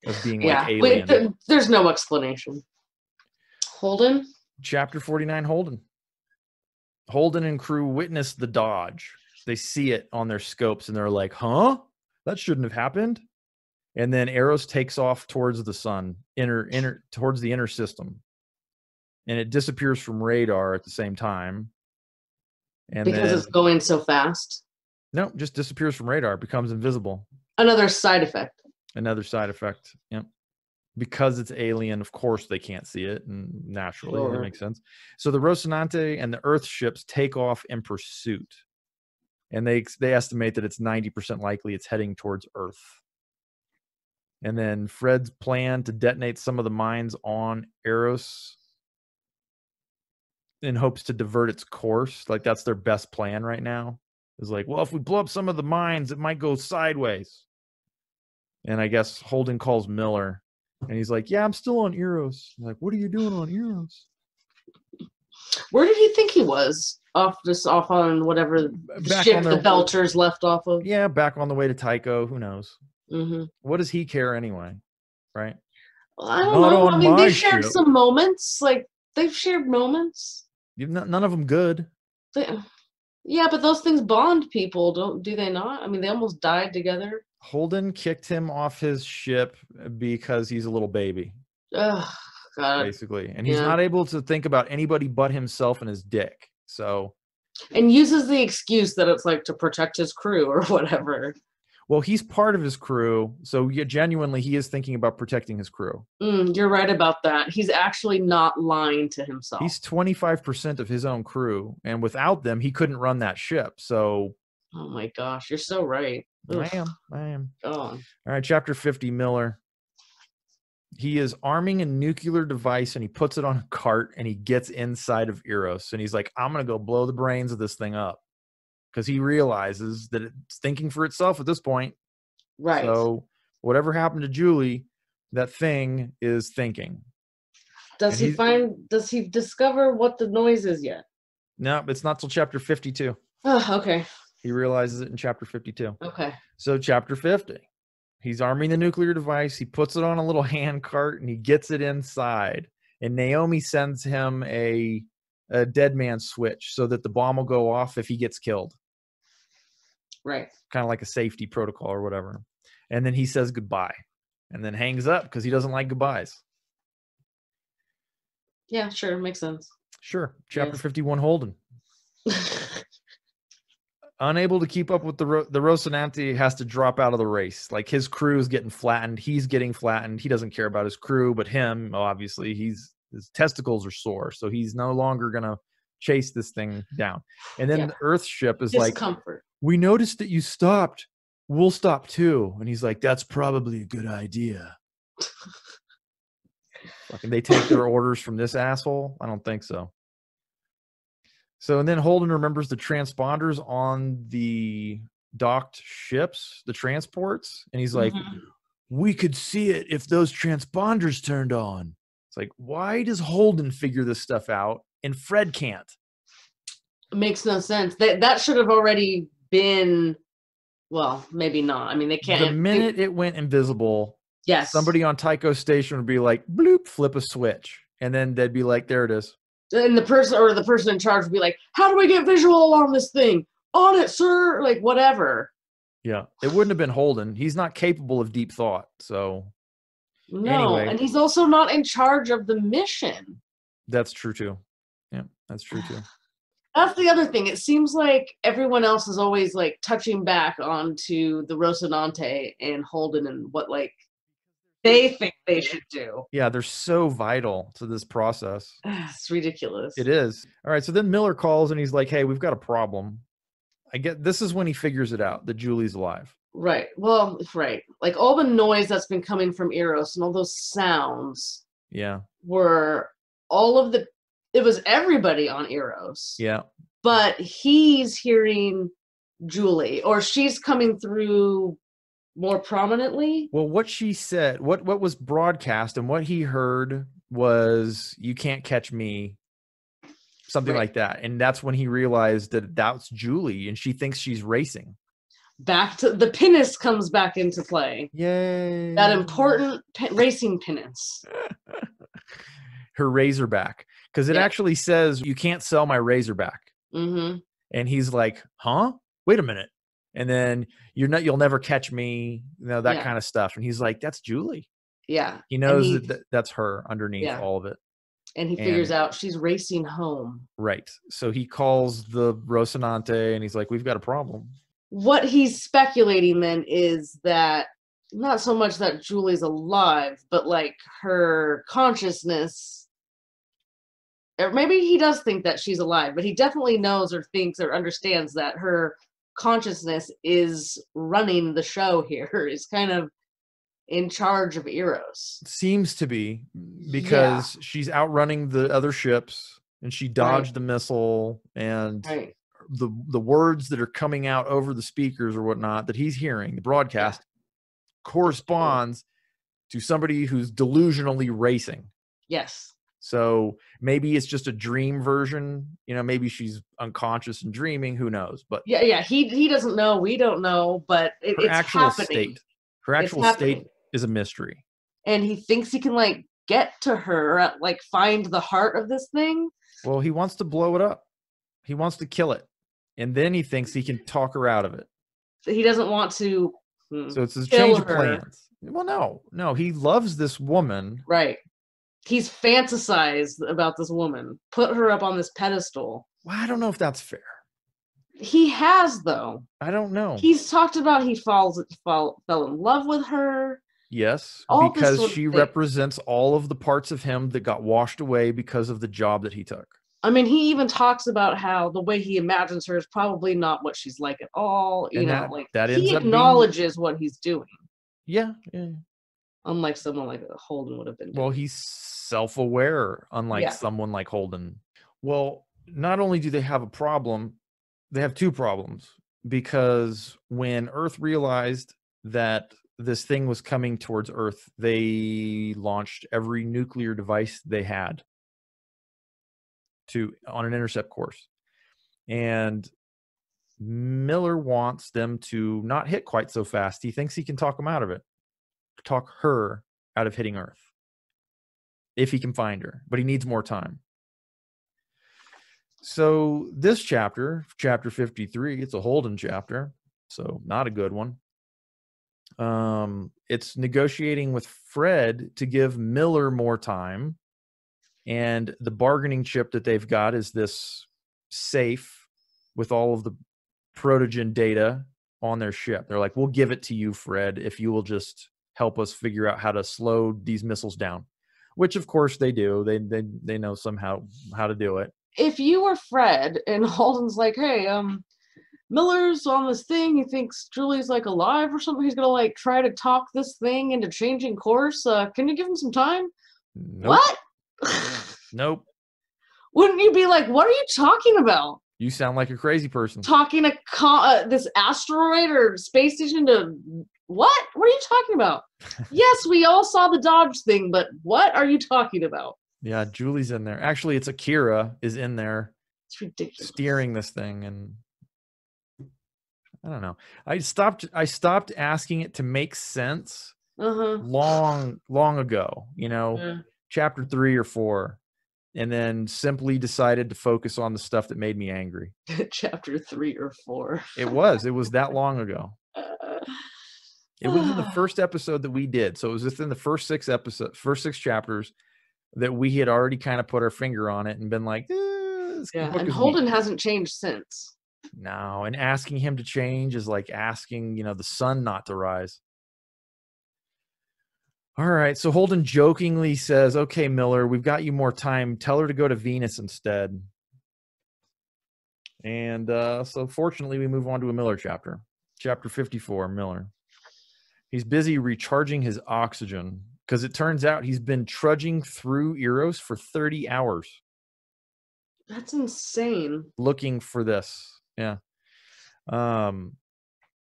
[SPEAKER 1] of being like alien.
[SPEAKER 2] Wait, there's no explanation. Holden?
[SPEAKER 1] Chapter 49, Holden. Holden and crew witness the dodge. They see it on their scopes, and they're like, huh? That shouldn't have happened. And then Eros takes off towards the sun, towards the inner system. And it disappears from radar at the same time. And
[SPEAKER 2] because
[SPEAKER 1] then,
[SPEAKER 2] it's going so fast?
[SPEAKER 1] No, just disappears from radar, becomes invisible.
[SPEAKER 2] Another side effect.
[SPEAKER 1] Another side effect, yep. Because it's alien, of course they can't see it, and naturally, that makes sense. So the Rocinante and the Earth ships take off in pursuit. And they estimate that it's 90% likely it's heading towards Earth. And then Fred's plan to detonate some of the mines on Eros in hopes to divert its course. Like, that's their best plan right now. Is like, well, if we blow up some of the mines, it might go sideways. And I guess Holden calls Miller, and he's like, yeah, I'm still on Eros. I'm like, what are you doing on Eros?
[SPEAKER 2] Where did he think he was? Off on whatever ship the Belters left off of?
[SPEAKER 1] Yeah, back on the way to Tycho. Who knows?
[SPEAKER 2] Mm-hmm.
[SPEAKER 1] What does he care anyway? Right?
[SPEAKER 2] Well, I don't know. I mean, they've shared some moments. Like, they've shared moments.
[SPEAKER 1] None of them good.
[SPEAKER 2] Yeah, but those things bond people, do they not? I mean, they almost died together.
[SPEAKER 1] Holden kicked him off his ship because he's a little baby.
[SPEAKER 2] Ugh, God.
[SPEAKER 1] Basically. And he's not able to think about anybody but himself and his dick. So.
[SPEAKER 2] And uses the excuse that it's like to protect his crew or whatever.
[SPEAKER 1] Well, he's part of his crew, so genuinely he is thinking about protecting his crew.
[SPEAKER 2] You're right about that. He's actually not lying to himself.
[SPEAKER 1] He's 25% of his own crew, and without them, he couldn't run that ship. So,
[SPEAKER 2] oh my gosh, you're so right.
[SPEAKER 1] I am.
[SPEAKER 2] Oh.
[SPEAKER 1] All right, chapter 50, Miller. He is arming a nuclear device, and he puts it on a cart, and he gets inside of Eros, and he's like, I'm going to go blow the brains of this thing up. Because he realizes that it's thinking for itself at this point.
[SPEAKER 2] Right.
[SPEAKER 1] So whatever happened to Julie, that thing is thinking.
[SPEAKER 2] Does he discover what the noise is yet?
[SPEAKER 1] No, it's not till chapter 52.
[SPEAKER 2] Oh, okay.
[SPEAKER 1] He realizes it in chapter 52.
[SPEAKER 2] Okay.
[SPEAKER 1] So chapter 50. He's arming the nuclear device. He puts it on a little hand cart and he gets it inside. And Naomi sends him a dead man switch so that the bomb will go off if he gets killed.
[SPEAKER 2] Right.
[SPEAKER 1] Kind of like a safety protocol or whatever. And then he says goodbye and then hangs up because he doesn't like goodbyes.
[SPEAKER 2] Yeah, sure. Makes sense.
[SPEAKER 1] Sure. Chapter 51, Holden. Unable to keep up with the Rocinante has to drop out of the race. Like, his crew is getting flattened. He's getting flattened. He doesn't care about his crew, but him, obviously, his testicles are sore. So he's no longer going to chase this thing down. And then the Earth ship is
[SPEAKER 2] Discomfort.
[SPEAKER 1] Like, we noticed that you stopped. We'll stop too. And he's like, that's probably a good idea. Fucking, they take their orders from this asshole? I don't think so. So, and then Holden remembers the transponders on the docked ships, the transports. And he's like, we could see it if those transponders turned on. It's like, why does Holden figure this stuff out and Fred can't?
[SPEAKER 2] It makes no sense. That should have already been, well, maybe not. I mean, they can't.
[SPEAKER 1] The minute it went invisible,
[SPEAKER 2] yes,
[SPEAKER 1] somebody on Tycho Station would be like, bloop, flip a switch. And then they'd be like, there it is.
[SPEAKER 2] And the person in charge would be like, how do we get visual on this thing? On it, sir. Like, whatever.
[SPEAKER 1] Yeah. It wouldn't have been Holden. He's not capable of deep thought. So
[SPEAKER 2] no. Anyway. And he's also not in charge of the mission.
[SPEAKER 1] That's true too. Yeah, that's true too.
[SPEAKER 2] That's the other thing. It seems like everyone else is always like touching back onto the Rocinante and Holden and what like they think they should do.
[SPEAKER 1] Yeah, they're so vital to this process.
[SPEAKER 2] It's ridiculous.
[SPEAKER 1] It is. All right, so then Miller calls and he's like, hey, we've got a problem. This is when he figures it out that Julie's alive.
[SPEAKER 2] Right. Well, right. Like all the noise that's been coming from Eros and all those sounds.
[SPEAKER 1] Yeah.
[SPEAKER 2] Were all of the. It was everybody on Eros.
[SPEAKER 1] Yeah.
[SPEAKER 2] But he's hearing Julie, or she's coming through more prominently.
[SPEAKER 1] Well, what she said, what was broadcast and what he heard was, "You can't catch me," something like that. And that's when he realized that that's Julie, and she thinks she's racing.
[SPEAKER 2] Back to the pinnace comes back into play.
[SPEAKER 1] Yay!
[SPEAKER 2] That important racing pinnace.
[SPEAKER 1] Her Razorback, because it actually says, "You can't sell my Razorback."
[SPEAKER 2] Mm-hmm.
[SPEAKER 1] And he's like, "Huh? Wait a minute." And then, "You'll never catch me," that kind of stuff. And he's like, "That's Julie."
[SPEAKER 2] Yeah.
[SPEAKER 1] He knows that's her underneath all of it.
[SPEAKER 2] And he figures out she's racing home.
[SPEAKER 1] Right. So he calls the Rocinante and he's like, "We've got a problem."
[SPEAKER 2] What he's speculating then is that not so much that Julie's alive, but like her consciousness, or maybe he does think that she's alive, but he definitely knows or thinks or understands that her consciousness is running the show here, is kind of in charge of Eros.
[SPEAKER 1] Seems to be, because she's outrunning the other ships and she dodged the missile, and the words that are coming out over the speakers or whatnot that he's hearing, the broadcast, corresponds to somebody who's delusionally racing.
[SPEAKER 2] Yes.
[SPEAKER 1] So maybe it's just a dream version, maybe she's unconscious and dreaming, who knows? But
[SPEAKER 2] he doesn't know, we don't know, but it's
[SPEAKER 1] actual
[SPEAKER 2] happening.
[SPEAKER 1] Her actual state is a mystery.
[SPEAKER 2] And he thinks he can like get to her, like find the heart of this thing.
[SPEAKER 1] Well, he wants to blow it up. He wants to kill it. And then he thinks he can talk her out of it.
[SPEAKER 2] He doesn't want to.
[SPEAKER 1] So it's a change of plans. Well, no, he loves this woman.
[SPEAKER 2] Right. He's fantasized about this woman, put her up on this pedestal.
[SPEAKER 1] Well, I don't know if that's fair.
[SPEAKER 2] He has, though.
[SPEAKER 1] I don't know.
[SPEAKER 2] He's talked about he fell in love with her.
[SPEAKER 1] Yes, because she represents all of the parts of him that got washed away because of the job that he took.
[SPEAKER 2] I mean, he even talks about how the way he imagines her is probably not what she's like at all. He acknowledges what he's doing.
[SPEAKER 1] Yeah.
[SPEAKER 2] Unlike someone like Holden would have been doing.
[SPEAKER 1] Well, he's self-aware, unlike someone like Holden. Well, not only do they have a problem, they have two problems. Because when Earth realized that this thing was coming towards Earth, they launched every nuclear device they had on an intercept course. And Miller wants them to not hit quite so fast. He thinks he can talk them out of it. Talk her out of hitting Earth. If he can find her. But he needs more time. So this chapter 53, it's a Holden chapter. So not a good one. It's negotiating with Fred to give Miller more time. And the bargaining chip that they've got is this safe with all of the protogen data on their ship. They're like, "We'll give it to you, Fred, if you will just help us figure out how to slow these missiles down." Which, of course, they do. They know somehow how to do it.
[SPEAKER 2] If you were Fred and Holden's like, "Hey, Miller's on this thing. He thinks Julie's like alive or something. He's gonna like try to talk this thing into changing course. Can you give him some time?"
[SPEAKER 1] Nope.
[SPEAKER 2] What?
[SPEAKER 1] Nope.
[SPEAKER 2] Wouldn't you be like, "What are you talking about?
[SPEAKER 1] You sound like a crazy person."
[SPEAKER 2] Talking this asteroid or space station to what? What are you talking about? Yes, we all saw the Dodge thing, but what are you talking about?
[SPEAKER 1] Yeah, Julie's in there. Actually, it's Akira is in there.
[SPEAKER 2] It's ridiculous.
[SPEAKER 1] Steering this thing, and I don't know. I stopped asking it to make sense long ago, chapter 3 or 4, and then simply decided to focus on the stuff that made me angry.
[SPEAKER 2] Chapter 3 or 4.
[SPEAKER 1] It was that long ago. It was in the first episode that we did. So it was within the first 6 chapters that we had already kind of put our finger on it and been like,
[SPEAKER 2] and Holden hasn't changed since.
[SPEAKER 1] No, and asking him to change is like asking, the sun not to rise. All right, so Holden jokingly says, "Okay, Miller, we've got you more time. Tell her to go to Venus instead." And so fortunately, we move on to a Miller chapter. Chapter 54, Miller. He's busy recharging his oxygen because it turns out he's been trudging through Eros for 30 hours.
[SPEAKER 2] That's insane.
[SPEAKER 1] Looking for this. Yeah. And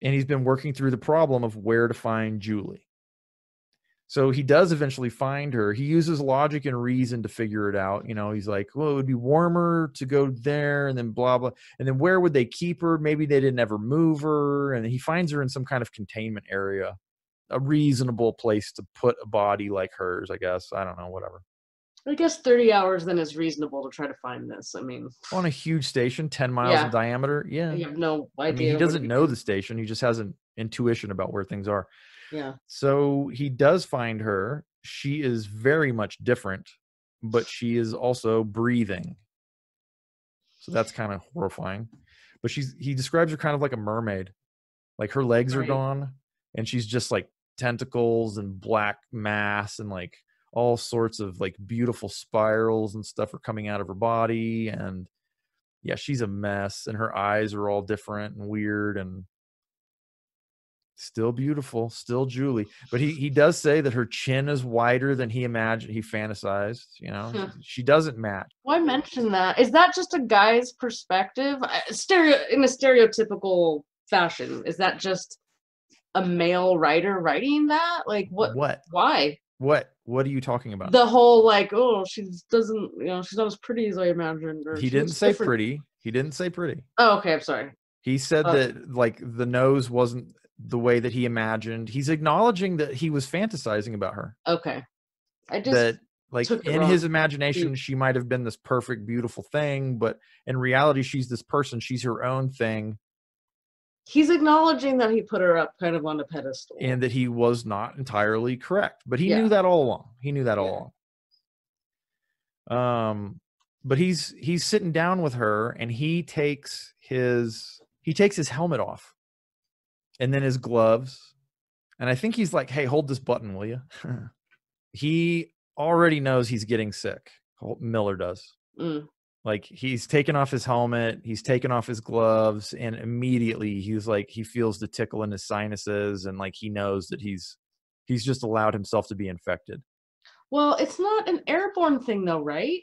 [SPEAKER 1] he's been working through the problem of where to find Julie. So he does eventually find her. He uses logic and reason to figure it out. You know, he's like, well, it would be warmer to go there, and then blah, blah. And then where would they keep her? Maybe they didn't ever move her. And he finds her in some kind of containment area, a reasonable place to put a body like hers, I guess. I don't know, whatever.
[SPEAKER 2] I guess 30 hours then is reasonable to try to find this. I mean,
[SPEAKER 1] on a huge station, 10 miles in diameter. Yeah.
[SPEAKER 2] You have no idea.
[SPEAKER 1] I mean, he doesn't know the station. He just has an intuition about where things are.
[SPEAKER 2] Yeah.
[SPEAKER 1] So he does find her. She is very much different, but she is also breathing. So that's kind of horrifying. But he describes her kind of like a mermaid. Like her legs are gone and she's just like tentacles and black mass and like all sorts of like beautiful spirals and stuff are coming out of her body. And yeah, she's a mess and her eyes are all different and weird and still beautiful, still Julie. But he does say that her chin is wider than he imagined, he fantasized, you know. She doesn't match.
[SPEAKER 2] Why mention that? Is that just a guy's perspective? In a stereotypical fashion, is that just a male writer writing that? Like what? Why?
[SPEAKER 1] What are you talking about?
[SPEAKER 2] The whole like, oh, she doesn't, you know, she's not as pretty as I imagined. Or
[SPEAKER 1] he didn't say pretty. He didn't say pretty.
[SPEAKER 2] Oh, okay. I'm sorry.
[SPEAKER 1] He said that like the nose wasn't the way that he imagined. He's acknowledging that he was fantasizing about her.
[SPEAKER 2] Okay. I just
[SPEAKER 1] that like in his imagination, she might have been this perfect, beautiful thing, but in reality, she's this person. She's her own thing.
[SPEAKER 2] He's acknowledging that he put her up kind of on a pedestal.
[SPEAKER 1] And that he was not entirely correct. But he knew that all along. He knew that all along. But he's sitting down with her and he takes his helmet off. And then his gloves. And I think he's like, hey, hold this button, will you? He already knows he's getting sick. Miller does. Like he's taken off his helmet, he's taken off his gloves, and immediately he's like, he feels the tickle in his sinuses, and like he knows that he's just allowed himself to be infected.
[SPEAKER 2] Well, it's not an airborne thing though, right?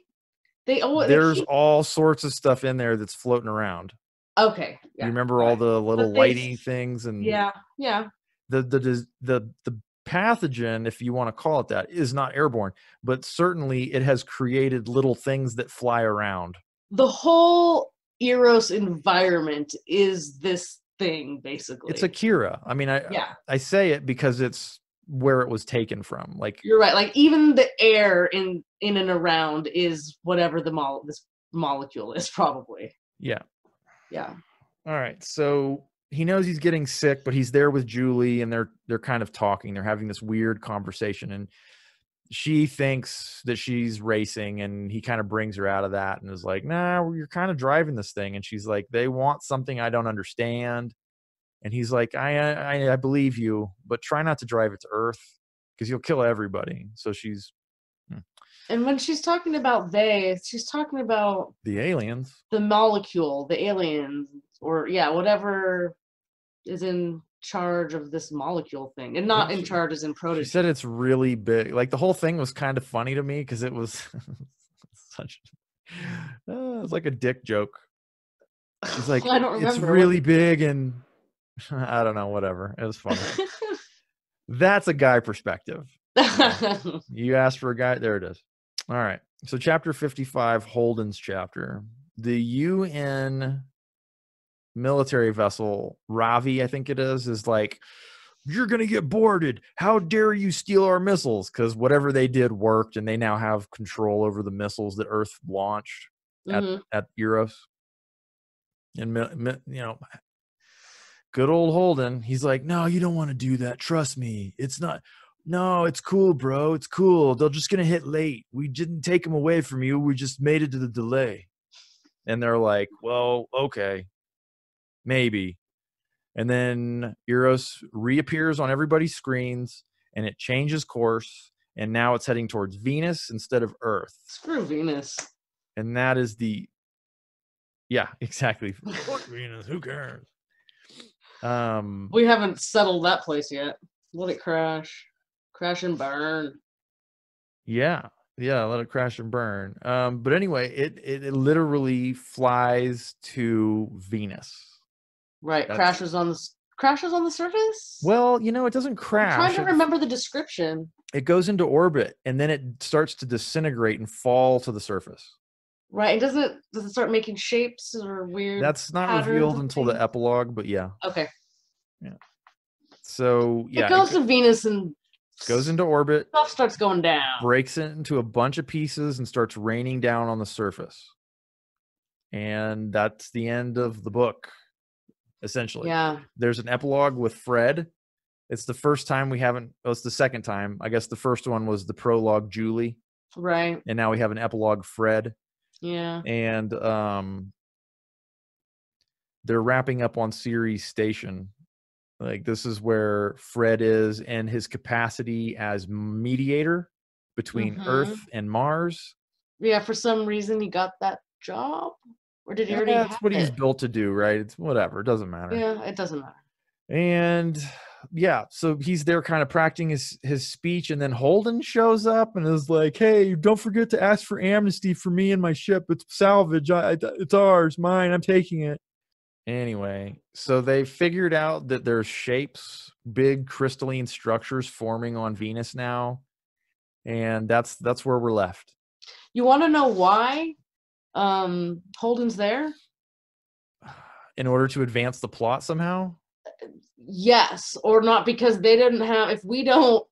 [SPEAKER 1] There's all sorts of stuff in there that's floating around.
[SPEAKER 2] Okay.
[SPEAKER 1] Yeah, you remember all the little lighty things and
[SPEAKER 2] yeah.
[SPEAKER 1] The pathogen, if you want to call it that, is not airborne, but certainly it has created little things that fly around.
[SPEAKER 2] The whole Eros environment is this thing, basically.
[SPEAKER 1] It's Akira. I mean, I say it because it's where it was taken from. Like
[SPEAKER 2] you're right. Like even the air in and around is whatever this molecule is, probably.
[SPEAKER 1] Yeah.
[SPEAKER 2] Yeah.
[SPEAKER 1] All right. So he knows he's getting sick, but he's there with Julie and they're kind of talking. They're having this weird conversation and she thinks that she's racing and he kind of brings her out of that and is like, nah, you're kind of driving this thing. And she's like, they want something I don't understand. And he's like, I believe you, but try not to drive it to Earth because you'll kill everybody. So she's.
[SPEAKER 2] And when she's talking about she's talking about
[SPEAKER 1] the aliens,
[SPEAKER 2] the molecule, the aliens, or whatever is in charge of this molecule thing, and not in charge as in prototype.
[SPEAKER 1] She said it's really big. Like the whole thing was kind of funny to me because it was such. It's like a dick joke. She's like, I don't remember. It's really big, and I don't know, whatever. It was funny. That's a guy perspective. You asked for a guy. There it is. All right. So chapter 55, Holden's chapter. The UN military vessel, Ravi, I think it is like, you're going to get boarded. How dare you steal our missiles? Because whatever they did worked, and they now have control over the missiles that Earth launched at Eros. And, you know, good old Holden, he's like, no, you don't want to do that. Trust me. It's not. No, it's cool, bro. It's cool. They're just going to hit late. We didn't take them away from you. We just made it to the delay. And they're like, well, okay, maybe. And then Eros reappears on everybody's screens and it changes course. And now it's heading towards Venus instead of Earth.
[SPEAKER 2] Screw Venus.
[SPEAKER 1] And that is yeah, exactly. Fuck Venus. Who cares?
[SPEAKER 2] We haven't settled that place yet. Let it crash and burn.
[SPEAKER 1] Yeah, let it crash and burn. But anyway, it literally flies to Venus.
[SPEAKER 2] Right, crashes on the surface.
[SPEAKER 1] Well, it doesn't crash.
[SPEAKER 2] I'm trying to remember the description.
[SPEAKER 1] It goes into orbit and then it starts to disintegrate and fall to the surface.
[SPEAKER 2] Right, and does it start making shapes or weird?
[SPEAKER 1] That's not revealed until the epilogue, but yeah.
[SPEAKER 2] Okay.
[SPEAKER 1] Yeah. So yeah,
[SPEAKER 2] it goes to Venus and
[SPEAKER 1] goes into orbit.
[SPEAKER 2] Stuff starts going down.
[SPEAKER 1] Breaks it into a bunch of pieces and starts raining down on the surface. And that's the end of the book, essentially.
[SPEAKER 2] Yeah.
[SPEAKER 1] There's an epilogue with Fred. It's the first time we haven't. Well, it's the second time. I guess the first one was the prologue, Julie.
[SPEAKER 2] Right.
[SPEAKER 1] And now we have an epilogue, Fred.
[SPEAKER 2] Yeah.
[SPEAKER 1] And they're wrapping up on Ceres Station. Like, this is where Fred is and his capacity as mediator between Earth and Mars.
[SPEAKER 2] Yeah, for some reason he got that job. Or did he already have
[SPEAKER 1] That's what he's built to do, right? It's whatever. It doesn't matter.
[SPEAKER 2] Yeah, it doesn't matter.
[SPEAKER 1] And yeah, so he's there kind of practicing his speech, and then Holden shows up and is like, hey, don't forget to ask for amnesty for me and my ship. It's salvage. It's ours, mine. I'm taking it. Anyway, so they figured out that there's shapes, big crystalline structures forming on Venus now. And that's where we're left.
[SPEAKER 2] You want to know why Holden's there?
[SPEAKER 1] In order to advance the plot somehow?
[SPEAKER 2] Yes, or not, because they didn't have, if we don't,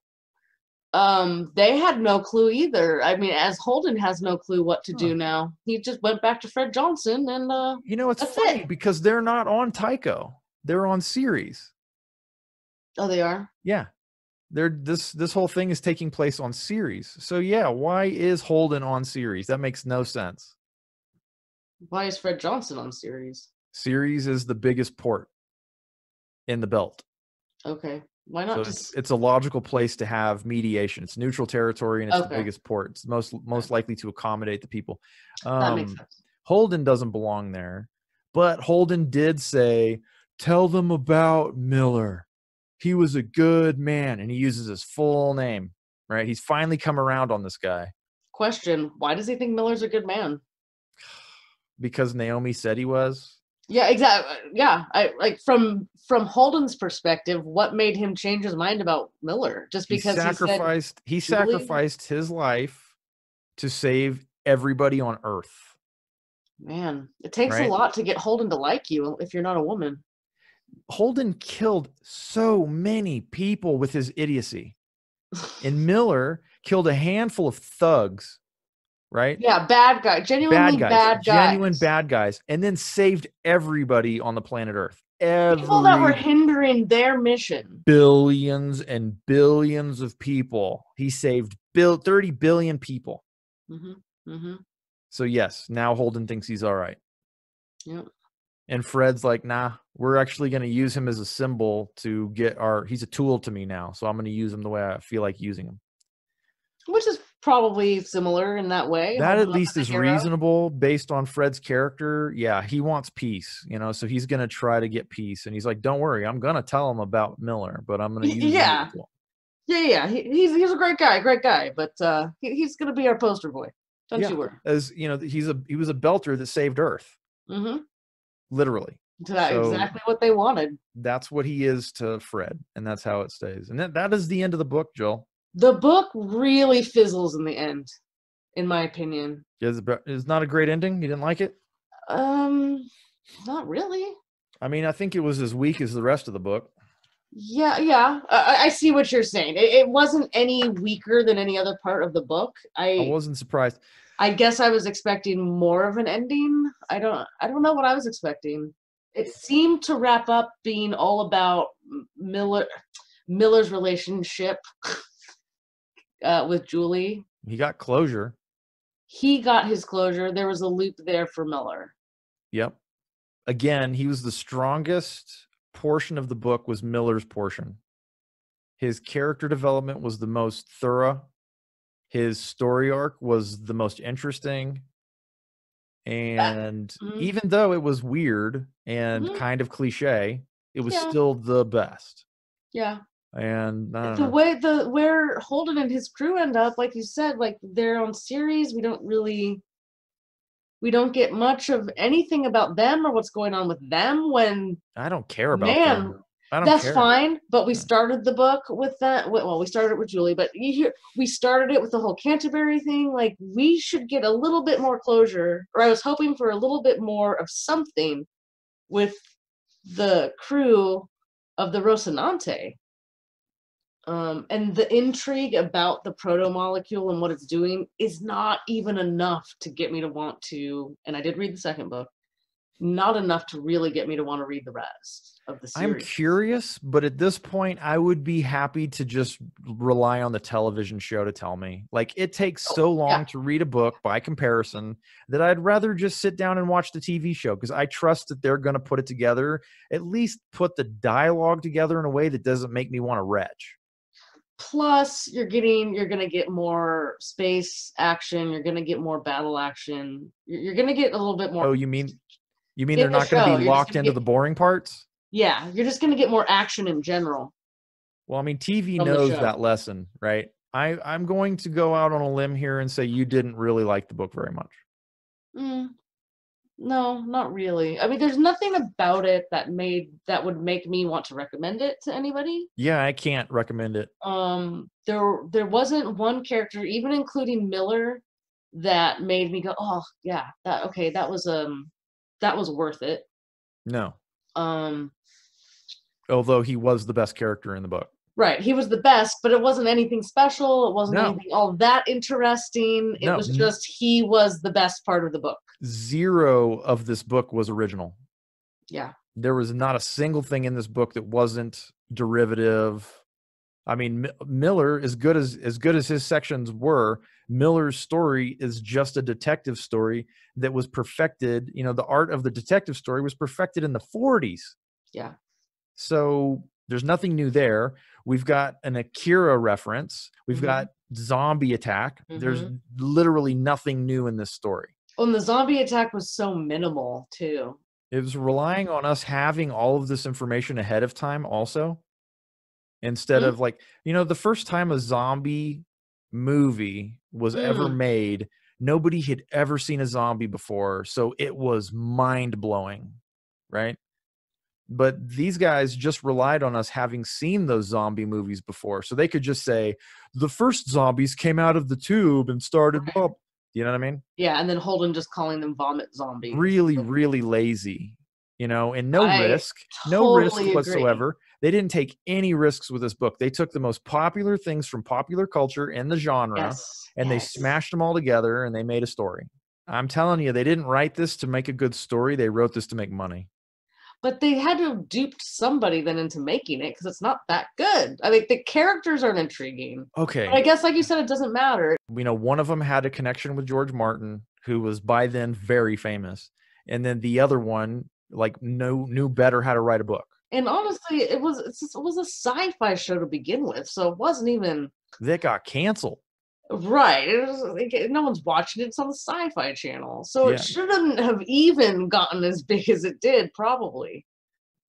[SPEAKER 2] they had no clue either. I mean, as Holden has no clue what to do now. He just went back to Fred Johnson and
[SPEAKER 1] it's funny because they're not on Tycho. They're on Ceres.
[SPEAKER 2] Oh, they are?
[SPEAKER 1] Yeah. This whole thing is taking place on Ceres. So yeah, why is Holden on Ceres? That makes no sense.
[SPEAKER 2] Why is Fred Johnson on Ceres?
[SPEAKER 1] Ceres is the biggest port in the belt.
[SPEAKER 2] Okay. Why not
[SPEAKER 1] it's a logical place to have mediation. It's neutral territory and it's the biggest port. It's most likely to accommodate the people.
[SPEAKER 2] That makes sense.
[SPEAKER 1] Holden doesn't belong there, but Holden did say, tell them about Miller. He was a good man, and he uses his full name, right? He's finally come around on this guy.
[SPEAKER 2] Question, why does he think Miller's a good man?
[SPEAKER 1] Because Naomi said he was.
[SPEAKER 2] Yeah, exactly. Yeah, I from Holden's perspective, what made him change his mind about Miller? Just because
[SPEAKER 1] he sacrificed his life to save everybody on Earth.
[SPEAKER 2] Man, it takes a lot to get Holden to like you if you're not a woman.
[SPEAKER 1] Holden killed so many people with his idiocy, and Miller killed a handful of thugs. Right?
[SPEAKER 2] Yeah, bad guy. Genuinely bad guys.
[SPEAKER 1] Genuine bad guys. And then saved everybody on the planet Earth.
[SPEAKER 2] People that were hindering their mission.
[SPEAKER 1] Billions and billions of people. He saved 30 billion people. So yes, now Holden thinks he's all right.
[SPEAKER 2] Yep.
[SPEAKER 1] And Fred's like, nah, we're actually going to use him as a symbol to get he's a tool to me now. So I'm going to use him the way I feel like using him.
[SPEAKER 2] Which is probably similar in that way.
[SPEAKER 1] That at least is reasonable based on Fred's character. Yeah, he wants peace, so he's going to try to get peace. And he's like, don't worry, I'm going to tell him about Miller, but I'm going to use him.
[SPEAKER 2] Yeah. He's a great guy, but he's going to be our poster boy. Don't you worry.
[SPEAKER 1] As he was a belter that saved Earth. Literally.
[SPEAKER 2] Exactly what they wanted.
[SPEAKER 1] That's what he is to Fred, and that's how it stays. And that is the end of the book, Joel.
[SPEAKER 2] The book really fizzles in the end, in my opinion.
[SPEAKER 1] It's not a great ending? You didn't like it?
[SPEAKER 2] Not really.
[SPEAKER 1] I mean, I think it was as weak as the rest of the book.
[SPEAKER 2] Yeah. I see what you're saying. It wasn't any weaker than any other part of the book.
[SPEAKER 1] I wasn't surprised.
[SPEAKER 2] I guess I was expecting more of an ending. I don't know what I was expecting. It seemed to wrap up being all about Miller's relationship with Julie.
[SPEAKER 1] He got closure.
[SPEAKER 2] He got his closure. There was a loop there for Miller.
[SPEAKER 1] Yep. Again, he was the strongest portion of the book was Miller's portion. His character development was the most thorough. His story arc was the most interesting. And even though it was weird and kind of cliche, it was still the best.
[SPEAKER 2] Yeah.
[SPEAKER 1] And
[SPEAKER 2] the way where Holden and his crew end up, like you said, like their own series, we don't get much of anything about them or what's going on with them. When
[SPEAKER 1] I don't care about them. I don't
[SPEAKER 2] that's
[SPEAKER 1] care.
[SPEAKER 2] fine, but we started the book with that. Well, we started it with Julie, but we started it with the whole Canterbury thing. Like, we should get a little bit more closure, or I was hoping for a little bit more of something with the crew of the Rocinante. And the intrigue about the proto-molecule and what it's doing is not even enough to get me to want to, and I did read the second book, not enough to really get me to want to read the rest of the series.
[SPEAKER 1] I'm curious, but at this point, I would be happy to just rely on the television show to tell me. Like, it takes so long to read a book by comparison that I'd rather just sit down and watch the TV show, because I trust that they're going to put it together, at least put the dialogue together in a way that doesn't make me want to retch. Plus,
[SPEAKER 2] you're going to get more space action. You're going to get more battle action. You're going to get a little bit more.
[SPEAKER 1] Oh, you mean they're not going to be locked into the boring parts?
[SPEAKER 2] Yeah, you're just going to get more action in general.
[SPEAKER 1] Well, I mean, TV knows that lesson, right? I'm going to go out on a limb here and say you didn't really like the book very much.
[SPEAKER 2] No, not really. I mean, there's nothing about it that would make me want to recommend it to anybody.
[SPEAKER 1] Yeah, I can't recommend it.
[SPEAKER 2] There wasn't one character, even including Miller, that made me go, oh yeah, that was worth it.
[SPEAKER 1] No. Although he was the best character in the book.
[SPEAKER 2] Right, he was the best, but it wasn't anything special. It wasn't anything all that interesting. It was just he was the best part of the book.
[SPEAKER 1] Zero of this book was original.
[SPEAKER 2] Yeah.
[SPEAKER 1] There was not a single thing in this book that wasn't derivative. I mean, Miller, as good as his sections were, Miller's story is just a detective story that was perfected. You know, the art of the detective story was perfected in the 40s.
[SPEAKER 2] Yeah.
[SPEAKER 1] So there's nothing new there. We've got an Akira reference. We've got zombie attack. There's literally nothing new in this story.
[SPEAKER 2] Oh, and the zombie attack was so minimal too.
[SPEAKER 1] It was relying on us having all of this information ahead of time also. Instead of, like, you know, the first time a zombie movie was ever made, nobody had ever seen a zombie before. So it was mind-blowing, right? But these guys just relied on us having seen those zombie movies before. So they could just say, the first zombies came out of the tube and started up. You know what I mean?
[SPEAKER 2] Yeah, and then Holden just calling them vomit zombies.
[SPEAKER 1] Really, really lazy, you know, and no risk whatsoever. Agree. They didn't take any risks with this book. They took the most popular things from popular culture in the genre, and they smashed them all together, and they made a story. I'm telling you, they didn't write this to make a good story. They wrote this to make money.
[SPEAKER 2] But they had to have duped somebody then into making it, because it's not that good. I mean, the characters aren't intriguing.
[SPEAKER 1] Okay.
[SPEAKER 2] But I guess, like you said, it doesn't matter.
[SPEAKER 1] You know, one of them had a connection with George Martin, who was by then very famous. And then the other one, like, knew better how to write a book.
[SPEAKER 2] And honestly, it was a sci-fi show to begin with, so it wasn't even...
[SPEAKER 1] That got canceled.
[SPEAKER 2] Right. It was, no one's watching it. It's on the Sci-Fi Channel. So it shouldn't have even gotten as big as it did, probably.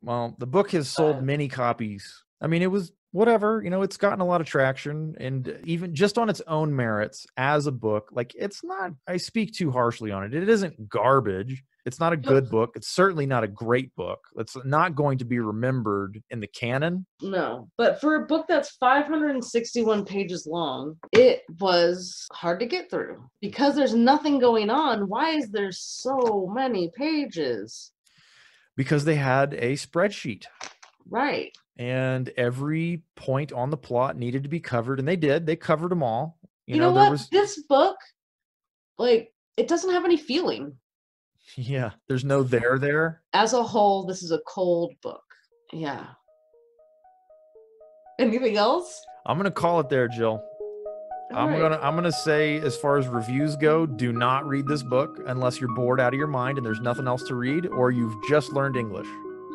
[SPEAKER 1] Well, the book has sold many copies. I mean, it was whatever, you know, it's gotten a lot of traction, and even just on its own merits as a book, like, it's not, I speak too harshly on it. It isn't garbage. It's not a good book. It's certainly not a great book. It's not going to be remembered in the canon.
[SPEAKER 2] No, but for a book that's 561 pages long, it was hard to get through because there's nothing going on. Why is there so many pages?
[SPEAKER 1] Because they had a spreadsheet.
[SPEAKER 2] Right.
[SPEAKER 1] And every point on the plot needed to be covered, and they did. They covered them all.
[SPEAKER 2] You know what? This book, like, it doesn't have any feeling.
[SPEAKER 1] Yeah, there's no there.
[SPEAKER 2] As a whole, this is a cold book. Yeah. Anything else?
[SPEAKER 1] I'm gonna call it there, Jill. I'm gonna say, as far as reviews go, do not read this book unless you're bored out of your mind and there's nothing else to read, or you've just learned English.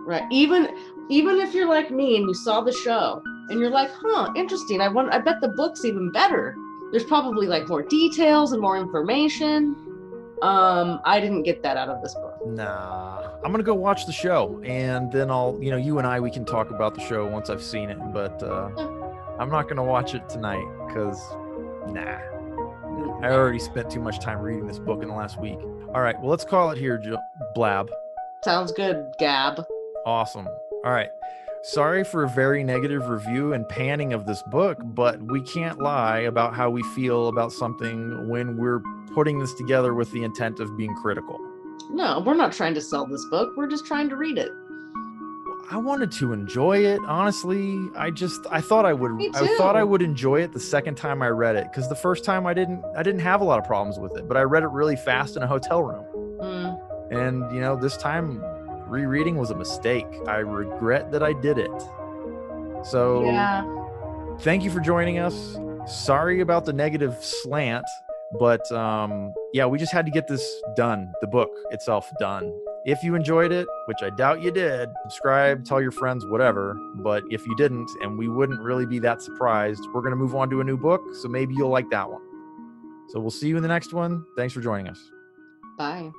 [SPEAKER 2] Right. Even if you're like me and you saw the show and you're like, huh, interesting. I bet the book's even better. There's probably like more details and more information. I didn't get that out of this book.
[SPEAKER 1] Nah, I'm gonna go watch the show, and then I'll, you and I, we can talk about the show once I've seen it. But I'm not gonna watch it tonight because, nah, I already spent too much time reading this book in the last week. All right, well, let's call it here, Blab.
[SPEAKER 2] Sounds good, Gab.
[SPEAKER 1] Awesome. All right. Sorry for a very negative review and panning of this book, but we can't lie about how we feel about something when we're putting this together with the intent of being critical.
[SPEAKER 2] No, we're not trying to sell this book. We're just trying to read it.
[SPEAKER 1] I wanted to enjoy it. Honestly, I thought I would.
[SPEAKER 2] Me too.
[SPEAKER 1] I thought I would enjoy it the second time I read it, because the first time I didn't have a lot of problems with it, but I read it really fast in a hotel room. And this time rereading was a mistake. I regret that I did it. So
[SPEAKER 2] yeah.
[SPEAKER 1] Thank you for joining us. Sorry about the negative slant, but yeah, we just had to get this done, the book itself done. If you enjoyed it, which I doubt you did, subscribe, tell your friends, whatever. But if you didn't, and we wouldn't really be that surprised, we're going to move on to a new book, so maybe you'll like that one. So we'll see you in the next one. Thanks for joining us.
[SPEAKER 2] Bye.